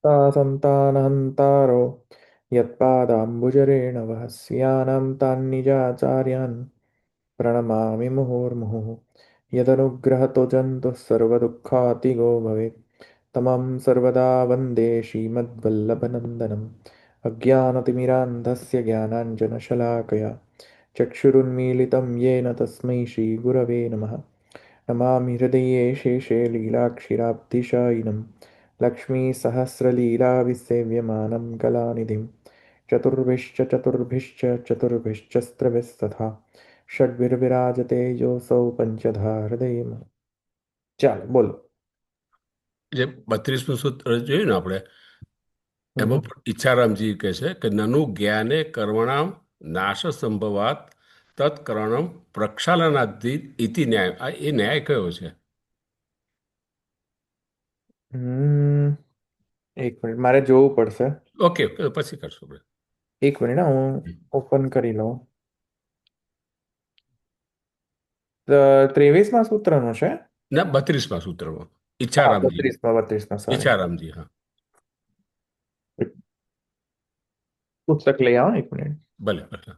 सन्तानहन्तारो यत्पादाम्बुजरेणवः स्यानां तान्निजाचार्यान् प्रणमामि मुहुर्मुहुः यदनुग्रहतो जन्तुः सर्वदुःखातिगो भवेत् तमं सर्वदा वन्दे श्रीमद्वल्लभनन्दनम् अज्ञानतिमिरान्धस्य ज्ञानाञ्जनशलाकया चक्षुरुन्मीलितं येन तस्मै श्रीगुरवे नमः नमामि हृदये शेषे लीलाक्षिराब्धिशायिनं लक्ष्मीसहस्रलीलाविसेव्यमानं कलानिधिं चतुर्भिश्च चतुर्भिश्च चतुर्भिश्चस्त्रभिस्तथा षड्भिर्विराजते योऽसौ पञ्चधा हृदये ચાલો બોલો. જે 32મું સૂત્ર જોયું ને આપણે, એમાં હમ. પણ ઈચ્છારામજી કહે છે કે નનુ જ્ઞાને કર્મણામ નાશ સંભવાત તત્કર્ણમ પ્રક્ષાલનાધિ ઇતિ ન્યાય. આ એ ન્યાય કયો છે? હમ, એક મિનિટ મારે જોવું પડશે. ઓકે, પછી કરશું આપણે. એક મિનિટ હા, હું ઓપન કરી લઉં. 23મા સૂત્રનું છે. ના, 32મા સૂત્રમાં હા, ઈચ્છારામજી. 32મા સોરી. ઈચ્છારામજી, હા. પુસ્તક લઈ આવો એક મિનિટ. ભલે ભલે.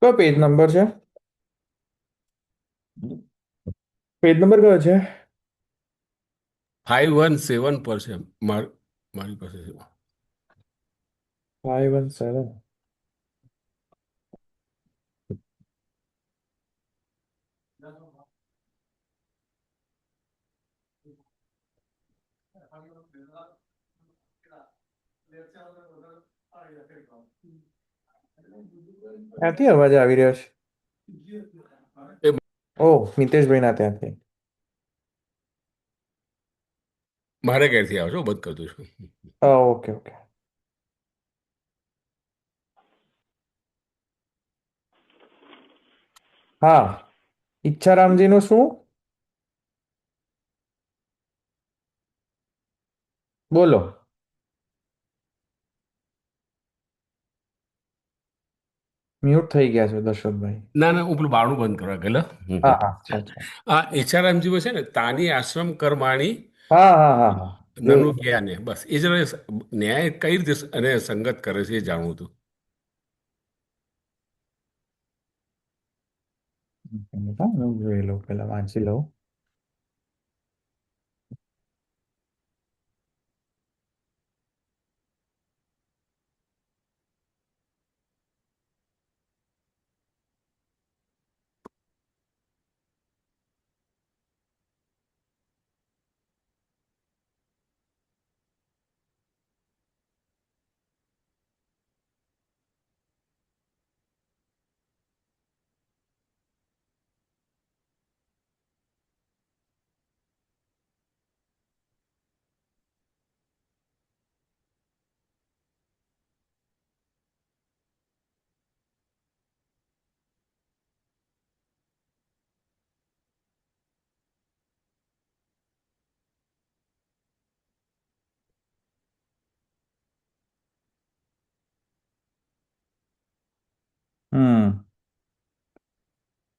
કયો પેજ નંબર છે? પેજ નંબર કયો છે? 517 પર છે મારી પાસે છે. 517. ક્યાંથી અવાજ આવી રહ્યો છે? એ ઓહ, મિતેશભાઈ ના ત્યાંથી. મારે ઘેરથી આવજો, બંધ કરી દઉં છું. Okay okay. હા, ઈચ્છારામજીનું શું? બોલો. મ્યુટ થઈ ગયા છે દશરથભાઈ. ના ના, હું પેલું બારણું બંધ કરવા ગયેલો. હા હા, અચ્છા અચ્છા. આ ઈચ્છારામજી છે ને, તાની આશ્રમ કર્માણી હા હા હા હા, નનુ જોયું. જ્ઞાને, બસ એ જ ન્યાય કઈ રીતે અને સંગત કરે છે એ જાણવું હતું. હું જોઈ લઉં, પેલા વાંચી લઉં. હમ.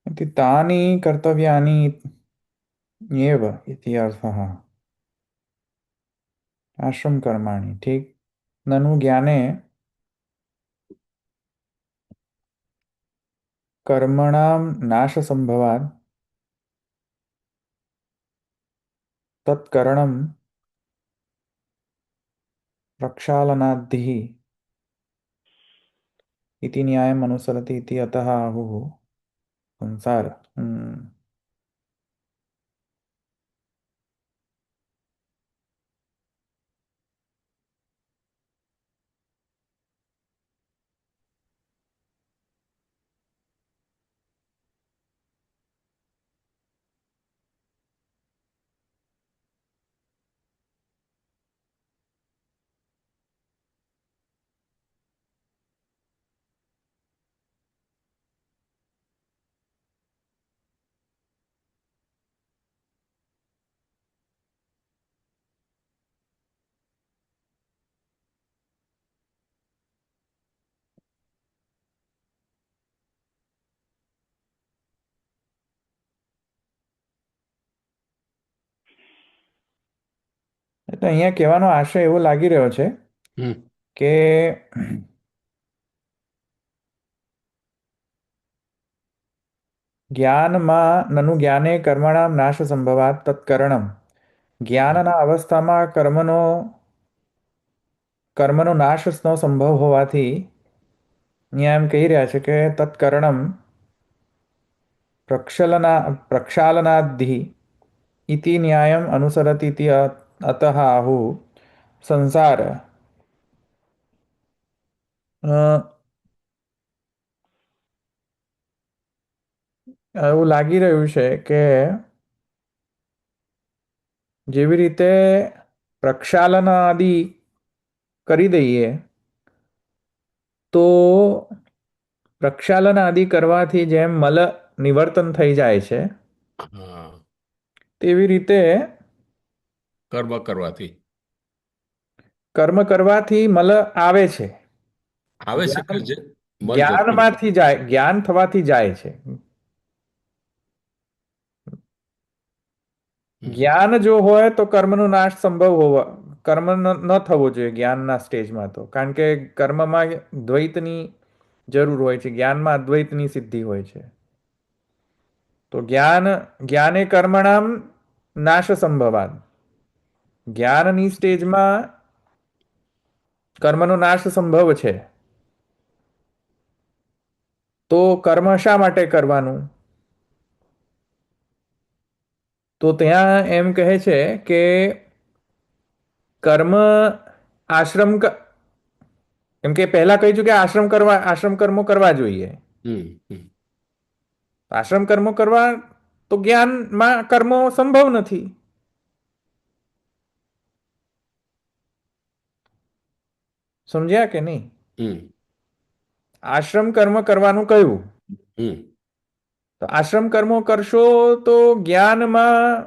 इति तानि कर्तव्यानि एव इति अर्थः। आश्रम कर्माणि ठीक। ननु ज्ञाने कर्मणां नाशसंभवात् तत्करणं प्रक्षालनाद्धिः इति न्यायम् अनुसरति इति अतः आहुः संसार। એટલે અહીંયા કહેવાનો આશય એવો લાગી રહ્યો છે હમ. કે જ્ઞાનમાં નનુ જ્ઞાને કર્મણામ નાશ સંભવાત તત્કરણમ. જ્ઞાનના અવસ્થામાં કર્મનો નાશનો સંભવ હોવાથી અહીંયા એમ કહી રહ્યા છે કે તત્કરણમ પ્રક્ષાલનાદ્ધિ ઇતિ ન્યાયમ અનુસરતી ઇતિ અતઃ આહુઃ સંસાર. એવું લાગી રહ્યું છે કે જેવી રીતે પ્રક્ષાલન આદિ કરી દઈએ તો પ્રક્ષાલન આદિ કરવાથી જેમ મલ નિવર્તન થઈ જાય છે હા. તેવી રીતે કર્મ કરવાથી કર્મ કરવાથી મલ આવે છે. આવે છે કે જ્ઞાન જે મલ જતો રહે. જ્ઞાનમાંથી જાય, જ્ઞાન થવાથી જાય છે. હમ. જ્ઞાન જો હોય તો કર્મનો નાશ સંભવ હોવા, કર્મ ન થવો જોઈએ જ્ઞાનના સ્ટેજમાં, તો કારણ કે કર્મમાં દ્વૈતની જરૂર હોય છે, જ્ઞાનમાં અદ્વૈતની સિદ્ધિ હોય છે. તો જ્ઞાને કર્મણામ નાશ સંભવાત, જ્ઞાનની સ્ટેજમાં કર્મનો નાશ સંભવ છે. તો કર્મ શા માટે કરવાનું? તો ત્યાં એમ કહે છે કે કર્મ એમ કે પહેલા કહ્યું કે આશ્રમ કર્મો કરવા જોઈએ. હમ. હમ. આશ્રમ કર્મો કરવા તો જ્ઞાનમાં કર્મો સંભવ નથી. સમજ્યા કે નહીં? હમ. આશ્રમ કર્મ કરવાનું કહ્યું, હમ. તો આશ્રમ કર્મો કરશો તો જ્ઞાનમાં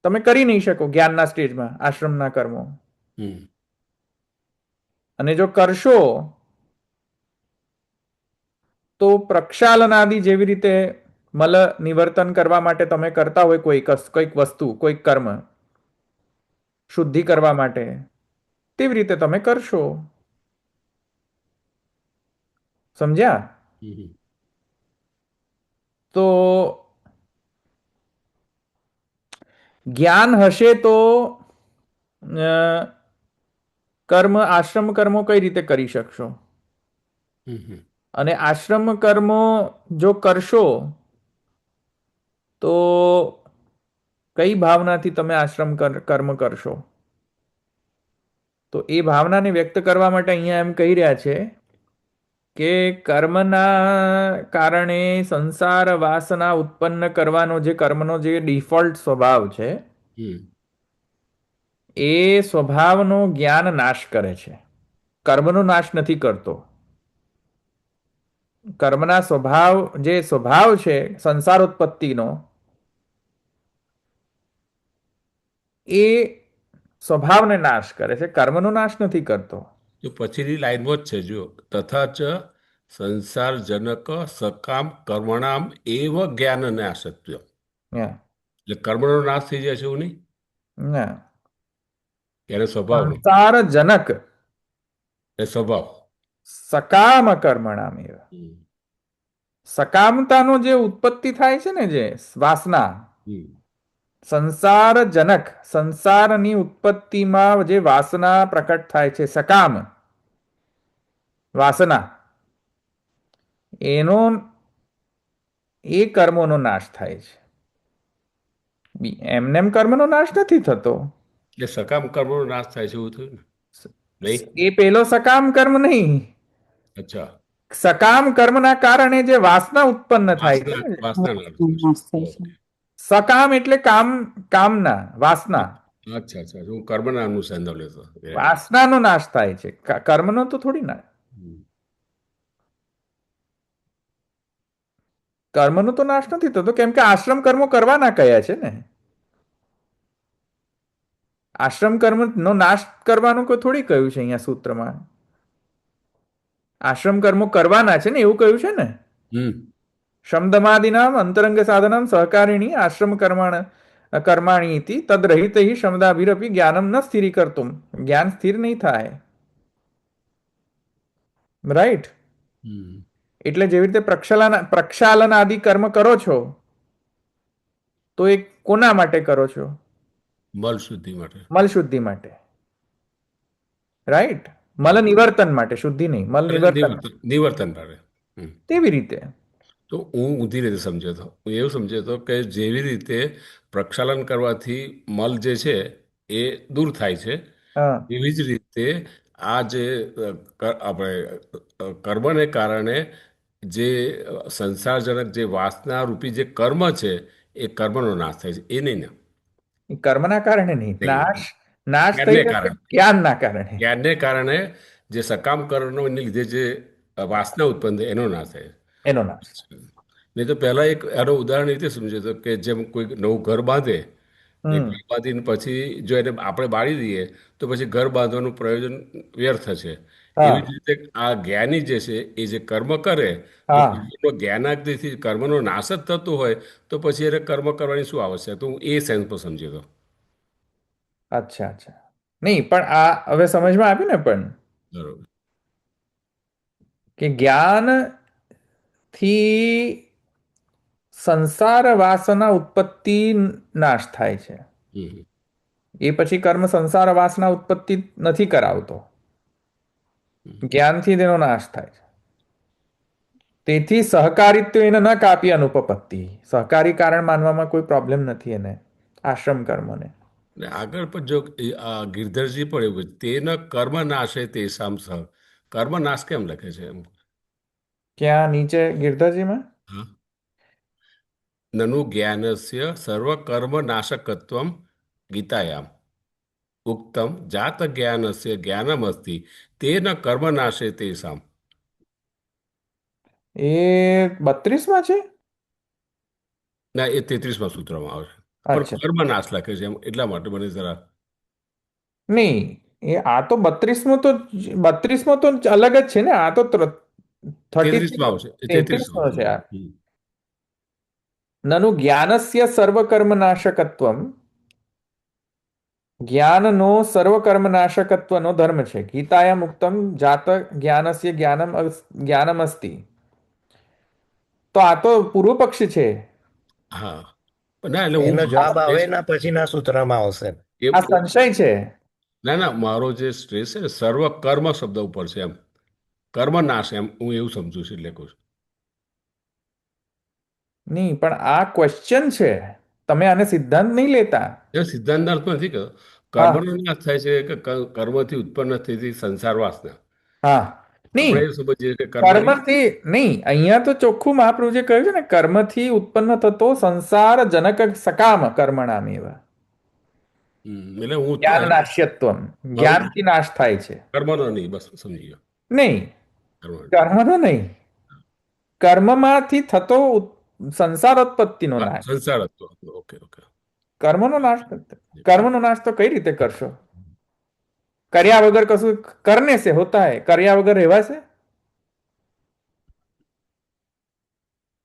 તમે કરી નહીં શકો, જ્ઞાનના સ્ટેજમાં આશ્રમના કર્મો. હમ. અને જો કરશો તો પ્રક્ષાલનાદિ જેવી રીતે મલ નિવર્તન કરવા માટે તમે કરતા હોય કોઈક વસ્તુ, કોઈક કર્મ શુદ્ધિ કરવા માટે, તેવી રીતે તમે કરશો. સમજ્યા? હમ. તો જ્ઞાન હશે તો આશ્રમ કર્મો કઈ રીતે કરી શકશો? હમ. અને આશ્રમ કર્મો જો કરશો તો કઈ ભાવનાથી તમે આશ્રમ કર્મ કરશો? તો એ ભાવનાને વ્યક્ત કરવા માટે અહીંયા એમ કહી રહ્યા છે કે કર્મના કારણે સંસાર વાસના ઉત્પન્ન કરવાનો જે કર્મનો જે ડિફોલ્ટ સ્વભાવ છે, હમ. એ સ્વભાવનો જ્ઞાન નાશ કરે છે, કર્મનો નાશ નથી કરતો. કર્મના જે સ્વભાવ છે સંસાર ઉત્પત્તિનો, એ સ્વભાવને નાશ કરે છે, કર્મનો નાશ નથી કરતો. તો પછીની લાઈનમાં જ છે જો તથા ચ સંસારજનક સકામ કર્મણામ એવ જ્ઞાન નાશત્વ. Yeah. એટલે કર્મનો નાશ થઈ જાય છે એવું નહીં, Yeah. એને સ્વભાવનો સંસારજનક એ સ્વભાવ. સકામ કર્મણામ એવ. હમ. સકામતાનો જે ઉત્પત્તિ થાય છે ને, જે વાસના, હમ. સંસારજનક, સંસારની ઉત્પત્તિમાં જે વાસના પ્રકટ થાય છે, સકામ વાસના, એનો એ કર્મોનો નાશ થાય છે. એમનેમ કર્મનો નાશ નથી થતો. એટલે સકામ કર્મનો નાશ થાય છે એવું થયું ને નહીં? એ પેલો સકામ કર્મ નહીં, અચ્છા. સકામ કર્મના કારણે જે વાસના ઉત્પન્ન થાય છે વાસના ને, વાસના નાશ નાશ થાય થાય છે. છે. ઓકે. સકામ એટલે કામના વાસના, અચ્છા અચ્છા, હું કર્મના અનુસંધાન લેતો. વાસનાનો નાશ થાય છે, કર્મનો તો થોડી ના. હમ. કર્મનો તો નાશ નથી થતો, કેમ કે આશ્રમ કર્મો કરવાના કયા છે ને. આશ્રમ કર્મનો નાશ કરવાનું કોઈ થોડી કહ્યું છે અહીંયા સૂત્રમાં. આશ્રમ કર્મો કરવાના છે ને એવું કહ્યું છે ને. હમ. શમદમાદિનામ અંતરંગ સાધનામ સહકારિણી આશ્રમ કર્મણ કર્માણી ઇતિ તદ્રહિત શબ્દાભિરપી જ્ઞાનમ ન સ્થિરીકર્તુમ. જ્ઞાન સ્થિર નહીં થાય. રાઈટ. હમ. એટલે જેવી રીતે પ્રક્ષાલન આદિ કર્મ કરો છો, તો એ કોના માટે કરો છો? મલ શુદ્ધિ માટે. મલ શુદ્ધિ માટે. રાઈટ. મલ બરાબર. નિવર્તન માટે, શુદ્ધિ નહીં, મલ અને નિવર્તન. નિવર્તન માટે. હમ. તેવી રીતે. તો હું ઊંધી રીતે સમજ્યો હતો. હું એવું સમજ્યો હતો કે જેવી રીતે પ્રક્ષાલન કરવાથી મલ જે છે એ દૂર થાય છે, હા. એવી જ રીતે આ જે આપણે કર્મને કારણે જે સંસારજનક જે વાસના રૂપી જે કર્મ છે એ કર્મનો નાશ થાય છે, એ નહીં ને? એ કર્મના કારણે નહીં, નહીં. નાશ થઈ જ્ઞાનને જશે કારણે. જ્ઞાનના કારણે. જ્ઞાનને કારણે જે સકામ કર્મોને લીધે જે વાસના ઉત્પન્ન થાય એનો નાશ થાય. એનો નાશ. નહીં તો પહેલા એક એનું ઉદાહરણ એ રીતે સમજ્યો હતો કે જેમ કોઈ નવું ઘર બાંધે, એ હમ. ઘર બાંધીને પછી જો એને આપણે બાળી દઈએ તો પછી ઘર બાંધવાનું પ્રયોજન વ્યર્થ છે. એવી જ હા. રીતે આ જ્ઞાની જે છે એ જે કર્મ કરે, જો હા. કર્મનો જ્ઞાનાગ્નિથી કર્મનો નાશ જ થતો હોય તો પછી એને કર્મ કરવાની શું આવશ્યકતા? તો હું એ સેન્સમાં સમજ્યો હતો. અચ્છા, અચ્છા. નહીં, પણ આ હવે સમજમાં આવ્યું ને, પણ બરોબર. કે જ્ઞાનથી સંસાર વાસના ઉત્પત્તિ નાશ થાય છે. હમ. એ પછી કર્મ સંસાર વાસના ઉત્પત્તિ નથી કરાવતો. હમ. જ્ઞાનથી તેનો નાશ થાય છે. તેથી સહકારિત્વ એને ન કાપી અનુપપત્તિ. સહકારી કારણ માનવામાં કોઈ પ્રોબ્લેમ નથી એને, આશ્રમ કર્મને. ને આગળ પણ જો આ ગિરધરજી પણ એવું છે, તેના કર્મ નાશે તે સામ સહ. કર્મ નાશ કેમ લખે છે એમ? ક્યાં નીચે ગિરધરજીમાં? હા. નનુ જ્ઞાનસ્ય સર્વકર્મનાશકત્વમ ગીતાયામ ઉક્તમ જાત જ્ઞાનસ્ય જ્ઞાનમસ્તિ તેન કર્મનાશે તેષામ. એ 32માં છે. ના, એ 33માં સૂત્રમાં આવે છે. પણ અચ્છા. કર્મનાશ લખે છે એમ એટલા માટે મને જરા નહીં, એ આ તો 32મો તો અલગ જ છે ને. આ તો 33. 33માં આવશે. એ 33માં 33મો આવશે. છે આ. હમ. નનુ જ્ઞાનસ્ય સર્વકર્મનાશકત્વમ. જ્ઞાનનો સર્વકર્મનાશકત્વનો ધર્મ છે. ગીતાયામ ઉક્તમ જાત જ્ઞાનસ્ય જ્ઞાનમ અસ્તિ. તો આ તો પૂર્વ પક્ષ છે. હા. પણ ના, એટલે હું એનો મારો જવાબ આવે સ્ટ્રેસ એના પછીના સૂત્રમાં આવશે. આ સંશય છે. ના ના, મારો જે સ્ટ્રેસ છે ને સર્વ કર્મ શબ્દ ઉપર છે એમ. કર્મ નાશ એમ હું એવું સમજુ છું એટલે કહું છું. નહીં, પણ આ ક્વેશ્ચન છે. તમે આને સિદ્ધાંત નહીં લેતા. એ સિદ્ધાંત અર્થ નથી કહેતો. હા. કર્મનો નાશ થાય છે કે કર્મથી ઉત્પન્ન થતી સંસાર વાસના. હા. નહીં, આપણે એવું સમજીએ કે કર્મથી. કર્મથી નહીં. અહીંયા તો ચોખ્ખું મહાપ્રભુએ કહ્યું છે ને, કર્મથી ઉત્પન્ન થતો સંસાર જનક સકામ કર્મણામ એવા. એટલે હું તો જ્ઞાન નાશ્યત્વમ. મારું જ્ઞાનથી નાશ થાય છે. કર્મનો નહીં, બસ સમજી ગયો. નહીં, કર્મ. કર્મનો નહીં. કર્મમાંથી થતો સંસારોત્પત્તિનો હા, નાશ. સંસાર હતો. Okay okay. કર્મનો નાશ. કર્મનો નાશ તો કઈ રીતે કરશો? કર્યા વગર કશું કરને સે હોતા હે. કર્યા વગર રહેવાશે?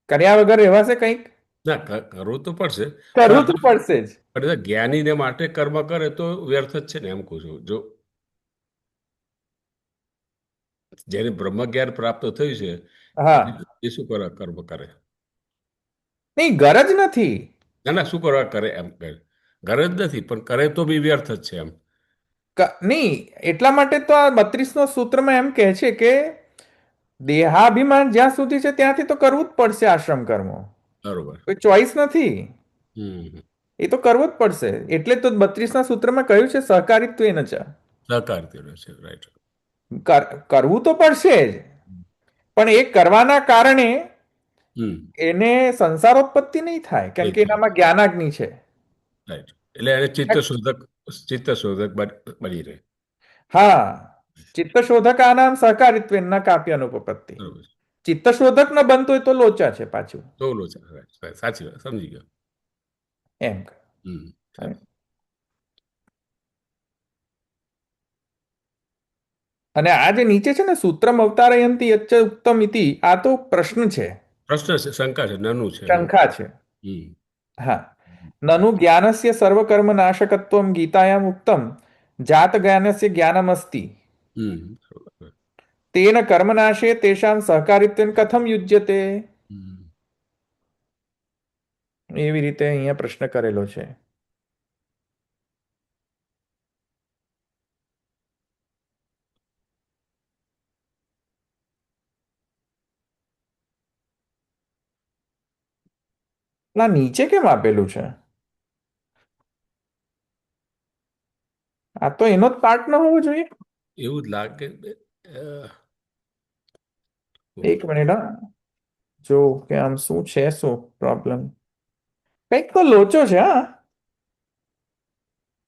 કર્યા વગર રહેવાશે કંઈક? ના, કરવું તો પડશે. કરવું તો પણ પડશે જ. પણ એ જ્ઞાનીને માટે કર્મ કરે તો વ્યર્થ જ છે ને એમ કહું છું. જો જેને બ્રહ્મ જ્ઞાન પ્રાપ્ત થયું છે હા. એ શું કરવા કર્મ કરે? નહીં, ગરજ નથી. ના ના, શું કરવા કરે એમ કહે. ઘરે જ નથી પણ કરે તો બી વ્યર્થ જ છે એમ. નહીં, એટલા માટે તો આ 32નો સૂત્રમાં એમ કહે છે કે દેહાભિમાન જ્યાં સુધી છે ત્યાંથી તો કરવું જ પડશે આશ્રમ કર્મો. બરોબર. કોઈ ચોઈસ નથી. હમ. એ તો કરવું જ પડશે. એટલે તો 32ના સૂત્રમાં કહ્યું છે સહકારિત્વ ન ચ. સહકાર કર્યો છે, રાઈટ. કરવું તો પડશે જ. પણ એ કરવાના કારણે હમ. એને સંસારોત્પત્તિ નહીં થાય, કેમ નહીં કે થાય. એનામાં જ્ઞાનાગ્નિ છે. રાઈટ. એટલે એને ચિત્ત શોધક બની રહે. હા. ચિત્તશોધકાનામ સહકારિત્વ ન કાપ્ય અનુપપત્તિ. બરોબર. ચિત્તશોધક ન બનતો હોય તો લોચા છે પાછું. તો લો છે. રાઈટ. સાચી વાત, સમજી ગયો. એમ. હમ. અને આ જે નીચે છે ને સૂત્રમ અવતારયંતી યચ્ચ ઉક્તમ ઇતિ, આ તો પ્રશ્ન છે, પ્રશ્ન છે, શંકા છે, નાનું છે. શંકા છે. હમ. હા. ननु ज्ञानस्य सर्वकर्मनाशकत्वं गीतायाम् उक्तं जातज्ञानस्य ज्ञानमस्ति બરોબર. तेन कर्मनाशे तेषां सहकारित्वेन कथं युज्यते હમ. એવી રીતે અહીંયા પ્રશ્ન કરેલો છે. ના નીચે કેમ આપેલું છે? આ તો એનો જ પાર્ટ ન હોવો જોઈએ. એવું જ લાગે. અ, એક મિનિટ હા, જો કે આમ શું છે, શું પ્રોબ્લેમ? કંઈક તો લોચો છે હા.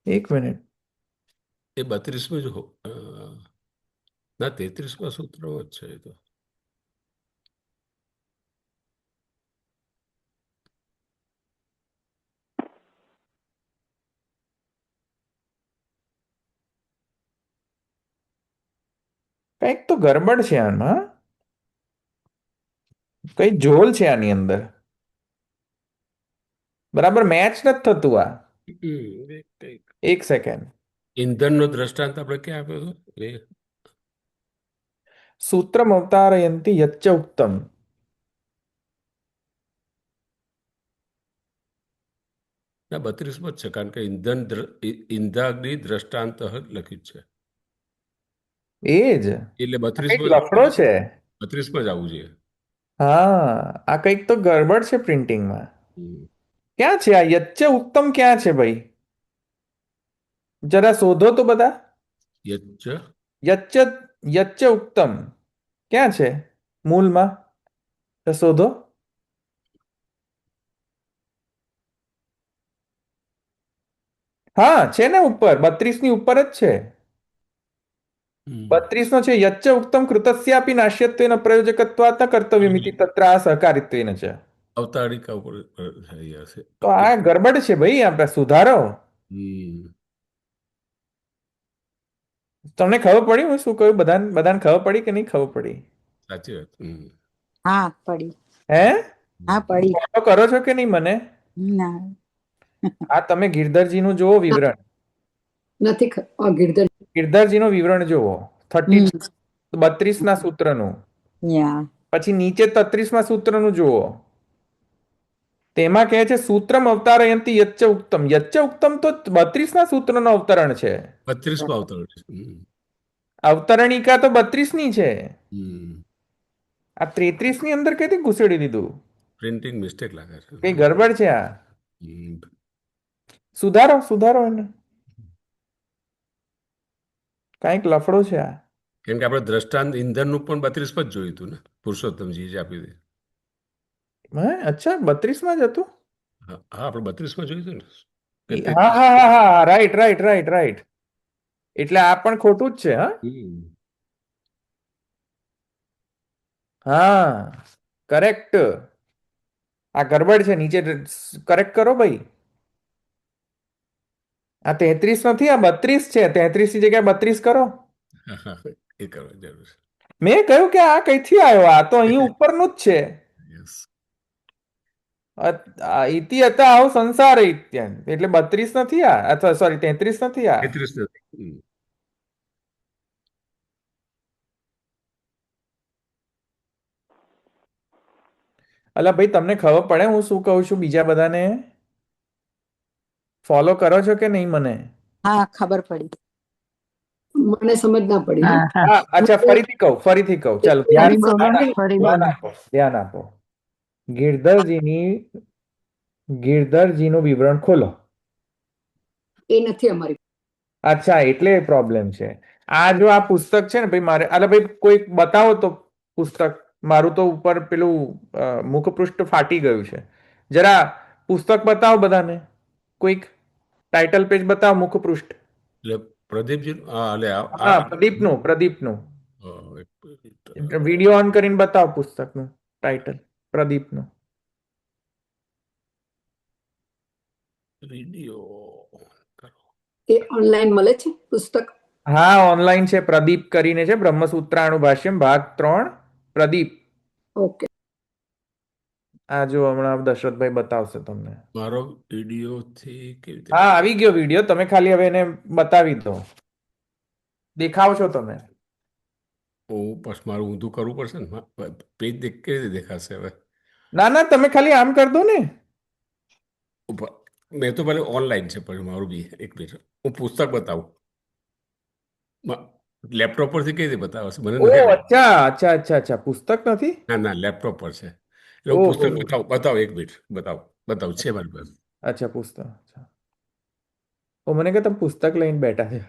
એક મિનિટ. એ 32માં ના 33માં સૂત્રમાં જ છે એ તો. કંઈક તો ગડબડ છે આમાં. કઈ ઝોલ છે આની અંદર. બરાબર મેચ નથી થતું આ. કંઈક એક સેકન્ડ. ઇંધણનો દ્રષ્ટાંત આપણે ક્યાં આપ્યો હતો એ? સૂત્રમ અવતારયંતી યચ્ચ ઉક્તમ. ના 32માં જ છે કારણ કે ઇંધાગ્નિ દ્રષ્ટાંત લખ્યું જ છે એ જ એટલે આ કંઈક 32માં જ લફડો છે. 32માં જ આવવું જોઈએ. હા આ કંઈક તો ગડબડ છે પ્રિન્ટિંગમાં. હમ. ક્યાં છે આ યચ્ચ ઉક્તમ ક્યાં છે ભાઈ? જરા શોધો તો બધા. યચ્ચ યચ્ચ યચ્ચ ઉક્તમ ક્યાં છે મૂળમાં? તો શોધો. હા છે ને ઉપર 32 ની ઉપર જ છે. હમ. 32 નો છે યચ્ચ ઉક્તમ કૃતસ્યાપી નાશ્યત્વેન પ્રયોજકત્વાત ન કર્તવ્યમિતિ તત્ર આ સહકારિત્વેન છે. અવતારિકા ઉપર થઈ હશે. તો આ ગડબડ છે ભાઈ, આપણે સુધારો. હમ. તમને ખબર પડી હું શું કહ્યું? બધાને બધાને ખબર પડી કે નહીં ખબર પડી? સાચી વાત. હમ. હા પડી. હે હા પડી. ફોલો કરો છો કે નહીં મને? ના આ તમે ગિરધરજીનું જુઓ વિવરણ. નથી ગિરધર ગિરધરજીનું વિવરણ જુઓ. 32 ના સૂત્રનું. યા પછી નીચે 33માં સૂત્રનું જુઓ. તેમાં કહે છે સૂત્રમ અવતારયંતી યચ્ચ ઉક્તમ. યચ્ચ ઉક્તમ તો 32 ના સૂત્રનો અવતરણ છે. 32માં અવતરણ છે. અવતરણિકા તો 32 ની છે. હમ. આ 33 ની અંદર કઈથી ઘુસેડી દીધું? પ્રિન્ટિંગ મિસ્ટેક લાગે છે. કઈ ગડબડ છે આ. હમ. સુધારો સુધારો એને. કઈક લફડો છે આ. કેમ કે આપણે દ્રષ્ટાંત ઇંધણનું પણ 32માં જ જોયું હતું ને, પુરુષોત્તમજી જે આપી દે. હે અચ્છા 32 માં જ હતું? હા હા, આપણે 32માં જોયું હતું ને કે હા 33. હા હા હા રાઈટ રાઈટ રાઈટ રાઈટ. એટલે આ પણ ખોટું જ છે હા. હમ. હા કરેક્ટ. આ ગડબડ છે, નીચે કરેક્ટ કરો ભાઈ. આ 33 નથી, આ 32 છે. 33 ની જગ્યાએ 32 કરો. હા, હા, એ કરવા જરૂર મેં કહ્યું કે આ કઈથી આવ્યો? આ તો અહીં ઉપરનું જ છે. છે. યસ. ઇતિ હતા આવો સંસાર ઇત્યન એટલે 32 નથી આ, અથવા સોરી 33 નથી આ. 33 નથી. હમ. અલા ભાઈ તમને ખબર પડે હું શું કહું છું? બીજા બધાને ફોલો કરો છો કે નહીં મને? હા ખબર પડી. મને સમજ ના પડી હા હા હા અચ્છા ફરીથી કહું ચાલો ફરી બોલો ફરી ધ્યાન બોલો. આપો ધ્યાન આપો. ગિરધરજીનું વિવરણ ખોલો. એ નથી અમારી. અચ્છા એટલે પ્રોબ્લેમ છે. આ જો આ પુસ્તક છે ને ભાઈ, મારે અલા ભાઈ કોઈ બતાવો તો પુસ્તક. મારું તો ઉપર પેલું મુખપૃષ્ઠ ફાટી ગયું છે. જરા પુસ્તક બતાવો બધાને. કોઈક ટાઇટલ પેજ બતાવો મુખપૃષ્ઠ. એટલે પ્રદીપજી હા એટલે હા પ્રદીપનું એક મિનિટ. વિડીયો ઓન કરીને બતાવો પુસ્તકનું ટાઇટલ પ્રદીપનું. વિડીયો કરો. એ ઓનલાઈન મળે છે પુસ્તક? હા ઓનલાઈન છે. પ્રદીપ કરીને છે, બ્રહ્મસૂત્રાણુ ભાષ્યમ ભાગ 3 પ્રદીપ. ઓકે. આ જો હમણાં દશરથભાઈ બતાવશે તમને. મારો વિડીયોથી કેવી રીતે હા, આવી ગયો વિડીયો. તમે ખાલી હવે એને બતાવી દો. દેખાવ છો તમે? હું પછી મારું ઊંધું કરવું પડશે ને, પેજ કેવી રીતે દેખાશે હવે? ના ના, તમે ખાલી આમ કરી દો ને. ઉપર- મેં તો ભલે ઓનલાઈન છે, પણ મારું બી એક મિનિટ હું પુસ્તક બતાવું. લેપટોપ પરથી કેવી રીતે બતાવશે? મને ઓ નથી આવડતું. અચ્છા અચ્છા અચ્છા અચ્છા, પુસ્તક નથી. ના ના, લેપટોપ પર છે એટલે હું પુસ્તક ઓહો, બતાવું એક મિનિટ બતાવું છે મારી પાસે. અચ્છા પુસ્તક. અચ્છા, ઓ મને કે તમે પુસ્તક લઈને બેઠા છે.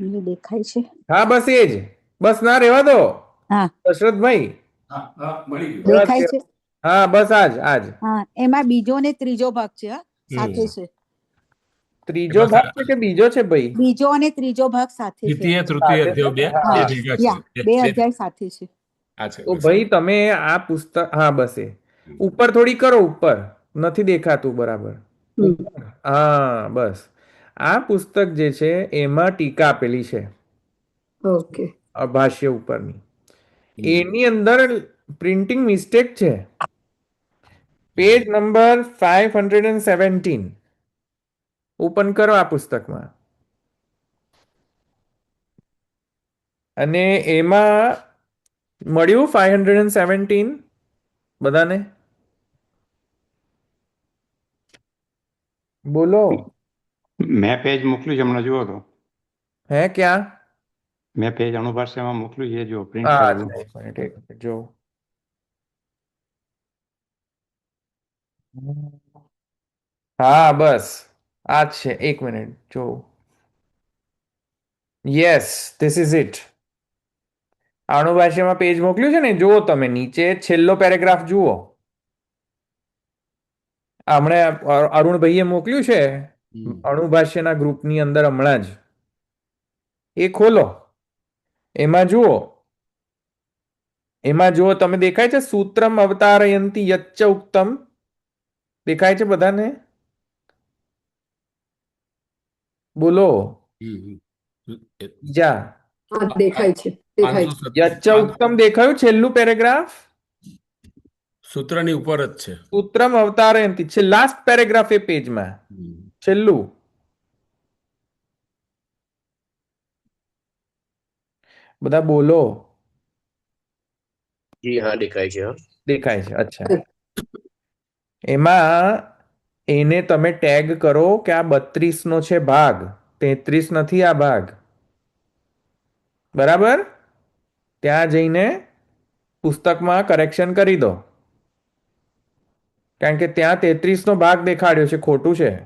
મને દેખાય છે. હા બસ એ જ. બસ ના રહેવા દો હા, દશરથભાઈ. હા હા, મળી ગયું. રહેવા દેખાય દો. છે. હા બસ આજ આજ. હા, એમાં બીજો ને ત્રીજો ભાગ છે. હા, સાથે હમ છે. ત્રીજો બસ ભાગ છે કે બીજો છે ભાઈ? બીજો અને ત્રીજો ભાગ સાથે છે. દ્વિતીય તૃતીય સાથે છે અધ્યાય ને? બે બે હા, હા. ભેગા છે. યા બે અધ્યાય સાથે છે. આ છે તો બસ. ભાઈ તમે આ પુસ્તક, હા બસ એ ઉપર થોડી કરો, ઉપર નથી દેખાતું બરાબર. હમ ઉપર, હા બસ. આ પુસ્તક જે છે એમાં ટીકા આપેલી છે, ઓકે ભાષ્ય ઉપરની. હમ. એની અંદર પ્રિન્ટિંગ મિસ્ટેક છે. પેજ નંબર 517 ઓપન કરો આ પુસ્તકમાં, અને એમાં મળ્યું 517 બધાને? બોલો. મેં પેજ મોકલ્યું છે, હમણાં જુઓ તો. હે ક્યાં? મેં પેજ અણુભાષામાં મોકલ્યું છે, જો પ્રિન્ટ હા કરેલું. અચ્છા, એક મિનિટ જો. હા બસ આ જ છે, એક મિનિટ જો. Yes, this is it. આણું ભાષામાં પેજ મોકલ્યું છે ને, જુઓ તમે નીચે છેલ્લો પેરેગ્રાફ જુઓ. હમણે અરુણભાઈએ મોકલ્યું છે હમ. અણુભાષ્યના ગ્રુપની અંદર હમણાં જ. એ ખોલો, એમાં જુઓ. એમાં જુઓ તમે, દેખાય છે સૂત્રમ અવતારયંતી યચ્ચ ઉક્તમ? દેખાય છે બધાને? બોલો. હમ. બીજા હા આ- દેખાય છે દેખાય છે. 517 યચ્ચ ઉક્તમ દેખાયું છેલ્લું પેરેગ્રાફ? સૂત્રની ઉપર જ છે. સૂત્રમ અવતારયંતી છે લાસ્ટ પેરેગ્રાફ એ પેજમાં, હમ. છેલ્લું. બધા બોલો. જી હા દેખાય છે હા. દેખાય છે, અચ્છા. એમાં એને તમે ટેગ કરો કે આ 32 નો છે ભાગ, 33 નથી આ ભાગ. બરાબર? ત્યાં જઈને પુસ્તકમાં કરેક્શન કરી દો, કારણ કે ત્યાં 33 નો ભાગ દેખાડ્યો છે, ખોટું છે.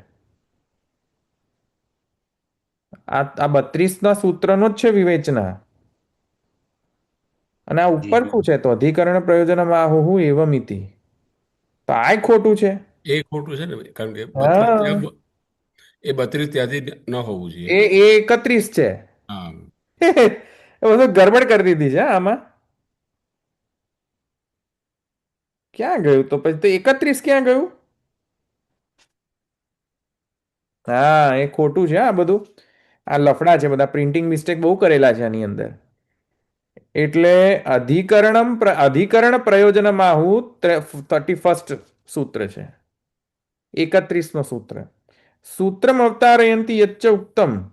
આ 32 ના સૂત્રનો જ છે વિવેચના. અને આ જી ઉપર શું છે? તો અધિકરણ પ્રયોજનમ આહુહુ એવમિતિ. તો આ ખોટું છે. એ ખોટું છે ને, કારણ કે 32 હા, ત્યાં, એ 32 ત્યાંથી ન હોવું જોઈએ. એ 31 છે. હા. એ બધું ગડબડ કરી દીધી છે આમાં. ક્યાં ગયું તો પછી? તો 31 ક્યાં ગયું? હા, એ ખોટું છે આ બધું. આ લફડા છે બધા, પ્રિન્ટિંગ મિસ્ટેક બહુ કરેલા છે આની અંદર. એટલે અધિકરણ પ્રયોજનમાહુ 31st સૂત્ર છે, 31 નો સૂત્ર. સૂત્રમ અવતારયંતી યચ્ચ ઉક્તમ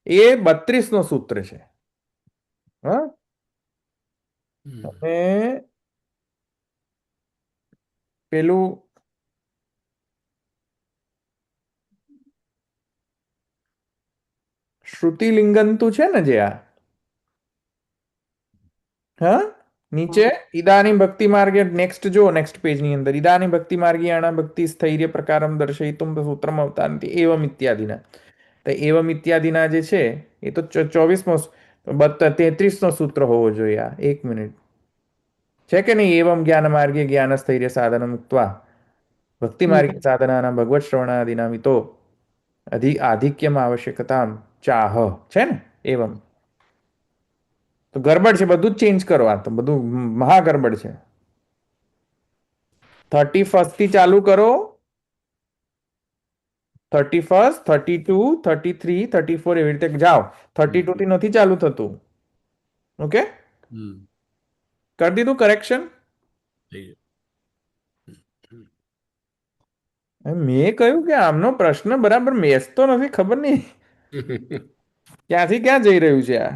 એ 32 નો સૂત્ર છે. હા, હમ. અને પેલું શ્રુતિલિંગનતું છે ને જે આ, હા, નીચે ઇદાની ભક્તિ માર્ગે, નેક્સ્ટ જો, નેક્સ્ટ પેજ ની અંદર ઇદાની ભક્તિ માર્ગી આણા ભક્તિ સ્થૈર્ય પ્રકારમ દર્શયિતુમ સૂત્રમ અવતારંતિ એવમ ઇત્યાદિના. તો એવમ ઇત્યાદિના જે છે એ તો 24મો 33 નો સૂત્ર હોવો જોઈએ. આ એક મિનિટ છે કે નહીં? એવમ જ્ઞાન માર્ગે જ્ઞાન સ્થૈર્ય સાધન મુક્ત્વા ભક્તિ હમ. માર્ગે સાધનાના ભગવત શ્રવણાદિના મિતો આધિક્યમ આવશ્યકતા ચાહ, છે ને? એવમ. તો ગરબડ છે, બધું જ ચેન્જ કરો. આ તો બધું મહા ગરબડ છે. 31st થી ચાલુ કરો. 31st, 32, 33, 34 એવી રીતે જાઓ. 32 થી નથી ચાલુ થતું. ઓકે, હમ કરી દીધું કરેક્શન. થઈ ગયું. મેં કહ્યું કે આમનો પ્રશ્ન બરાબર મેચતો નથી, ખબર નહીં ક્યાંથી ક્યાં જઈ રહ્યું છે આ.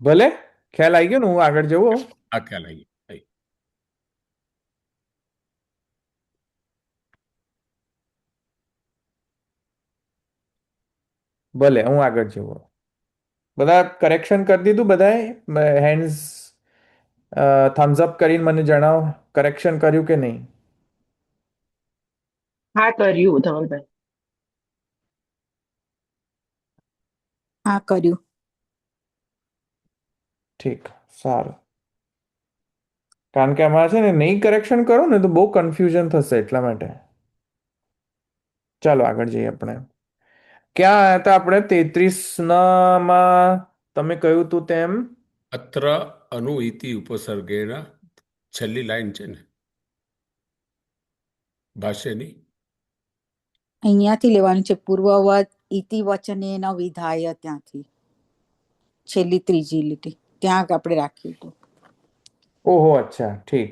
ભલે, ખ્યાલ આવી ગયો ને, હું આગળ જવું હવે? આ ખ્યાલ આવી ગયો. ભલે, હું આગળ જવું. બધા કરેક્શન કરી દીધું બધાએ? હેન્ડ્સ થમ્સ અપ કરીને મને જણાવો, કરેક્શન કર્યું કે નહીં. હા કર્યું ધવલભાઈ. હા કર્યું. ઠીક, સારું. કારણ કે આમાં છે ને, નહીં કરેક્શન કરો ને તો બહુ કન્ફ્યુઝન થશે, એટલા માટે. ચાલો આગળ જઈએ આપણે. ક્યાં આવ્યા હતા આપણે? 33 માં તમે કહ્યું તું તેમ. અત્ર અનુ ઇતિ ઉપસર્ગેના છેલ્લી લાઈન છે ને ભાષ્યની. અહીંયાથી લેવાનું છે, પૂર્વવત ઇતિ વચને ન વિધાય, ત્યાંથી છેલ્લી ત્રીજી લીટી ત્યાં આપણે રાખ્યું હતું. ઓહો, અચ્છા, ઠીક.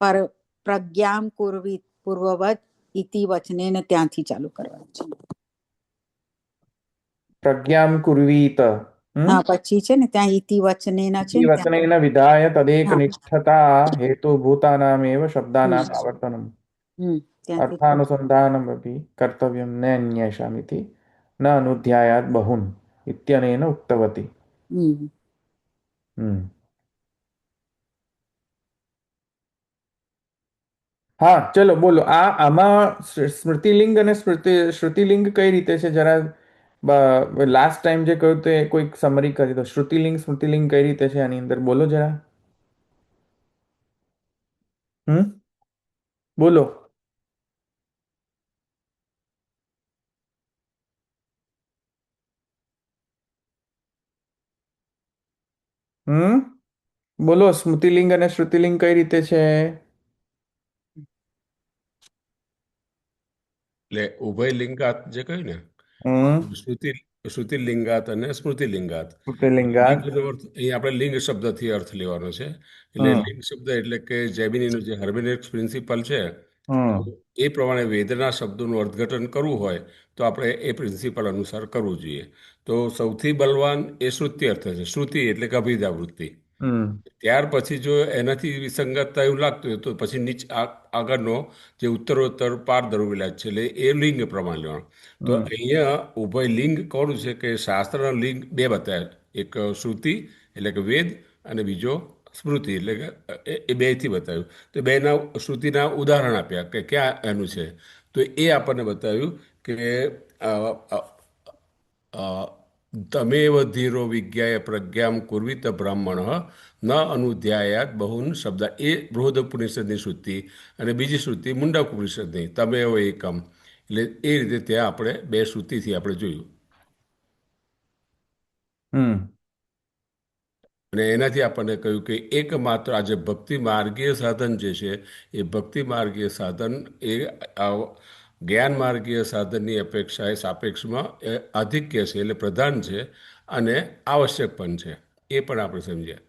પર પ્રજ્ઞામ કુર્વી પૂર્વવત ઇતિ વચને ને ત્યાંથી ચાલુ કરવાનું છે. પ્રજ્ઞામ કુર્વીત. હા, પછી છે ને ત્યાં ઇતિ વચને ના છે ને ત્યાં. વચનેન વિધાય તદેક હા. નિષ્ઠતા હેતુભૂતાનામેવ શબ્દાનામ આવર્તનમ ત્યાંથી અર્થાનુસંધાનમ અપि કર્તવ્યમ ન અન્યેષામિતિ ન અનુધ્યાયાત બહુન ઇત્યનેન ઉક્તવતી. હમ. હમ. હા, ચલો બોલો. આમાં સ્મૃતિલિંગ અને શ્રુતિલિંગ કઈ રીતે છે? જરા લાસ્ટ ટાઈમ જે કહ્યું તે કોઈક સમરી કરી દો. શ્રુતિલિંગ સ્મૃતિલિંગ કઈ રીતે છે આની અંદર, બોલો જરા. બોલો. બોલો, સ્મૃતિલિંગ અને શ્રુતિલિંગ કઈ રીતે છે? એટલે ઉભય લિંગાત જે કહ્યું ને, શ્રુતિ શ્રુતિલિંગાત અને સ્મૃતિલિંગાત. શ્રુતિલિંગાત. લિંગનો અર્થ અહીં આપણે લિંગ શબ્દથી અર્થ લેવાનો છે. એટલે હમ લિંગ શબ્દ એટલે કે જેમિનીનું જે હર્મેનેટિક્સ પ્રિન્સિપલ છે, તો હમ એ પ્રમાણે વેદના શબ્દોનું અર્થઘટન કરવું હોય તો આપણે એ પ્રિન્સિપલ અનુસાર કરવું જોઈએ. તો સૌથી બલવાન એ શ્રુતિ અર્થ છે. શ્રુતિ એટલે કે અભિધાવૃત્તિ. હમ ત્યાર પછી જો એનાથી વિસંગતતા એવું લાગતું હોય તો પછી આગળનો જે ઉત્તરોત્તર પાર ધરવેલા છે, એટલે એ લિંગ પ્રમાણે લેવાનું. તો હમ અહીંયા ઉભય લિંગ કોનું છે કે શાસ્ત્રના લિંગ બે બતાવ્યા. એક શ્રુતિ એટલે કે વેદ, અને બીજો સ્મૃતિ એટલે કે એ બેથી બતાવ્યું. તો બેના શ્રુતિના ઉદાહરણ આપ્યા કે ક્યાં એનું છે. તો એ આપણને બતાવ્યું કે તમેવ ધીરો વિજ્ઞાય પ્રજ્ઞામ કુર્વિત બ્રાહ્મણ ન અનુધ્યાયાત બહુન શબ્દ. એ બૃહદોપનિષદની શ્રુતિ, અને બીજી શ્રુતિ મુંડકોપનિષદની તમેવ એકમ. એટલે એ રીતે ત્યાં આપણે બે શ્રુતિથી આપણે જોયું. હમ અને એનાથી આપણને કહ્યું કે એકમાત્ર આજે ભક્તિ માર્ગીય સાધન જે છે, એ ભક્તિ માર્ગીય સાધન એ જ્ઞાન માર્ગીય સાધનની અપેક્ષાએ સાપેક્ષમાં એ આધિક્ય છે, એટલે પ્રધાન છે, અને આવશ્યક પણ છે. એ પણ આપણે સમજ્યા.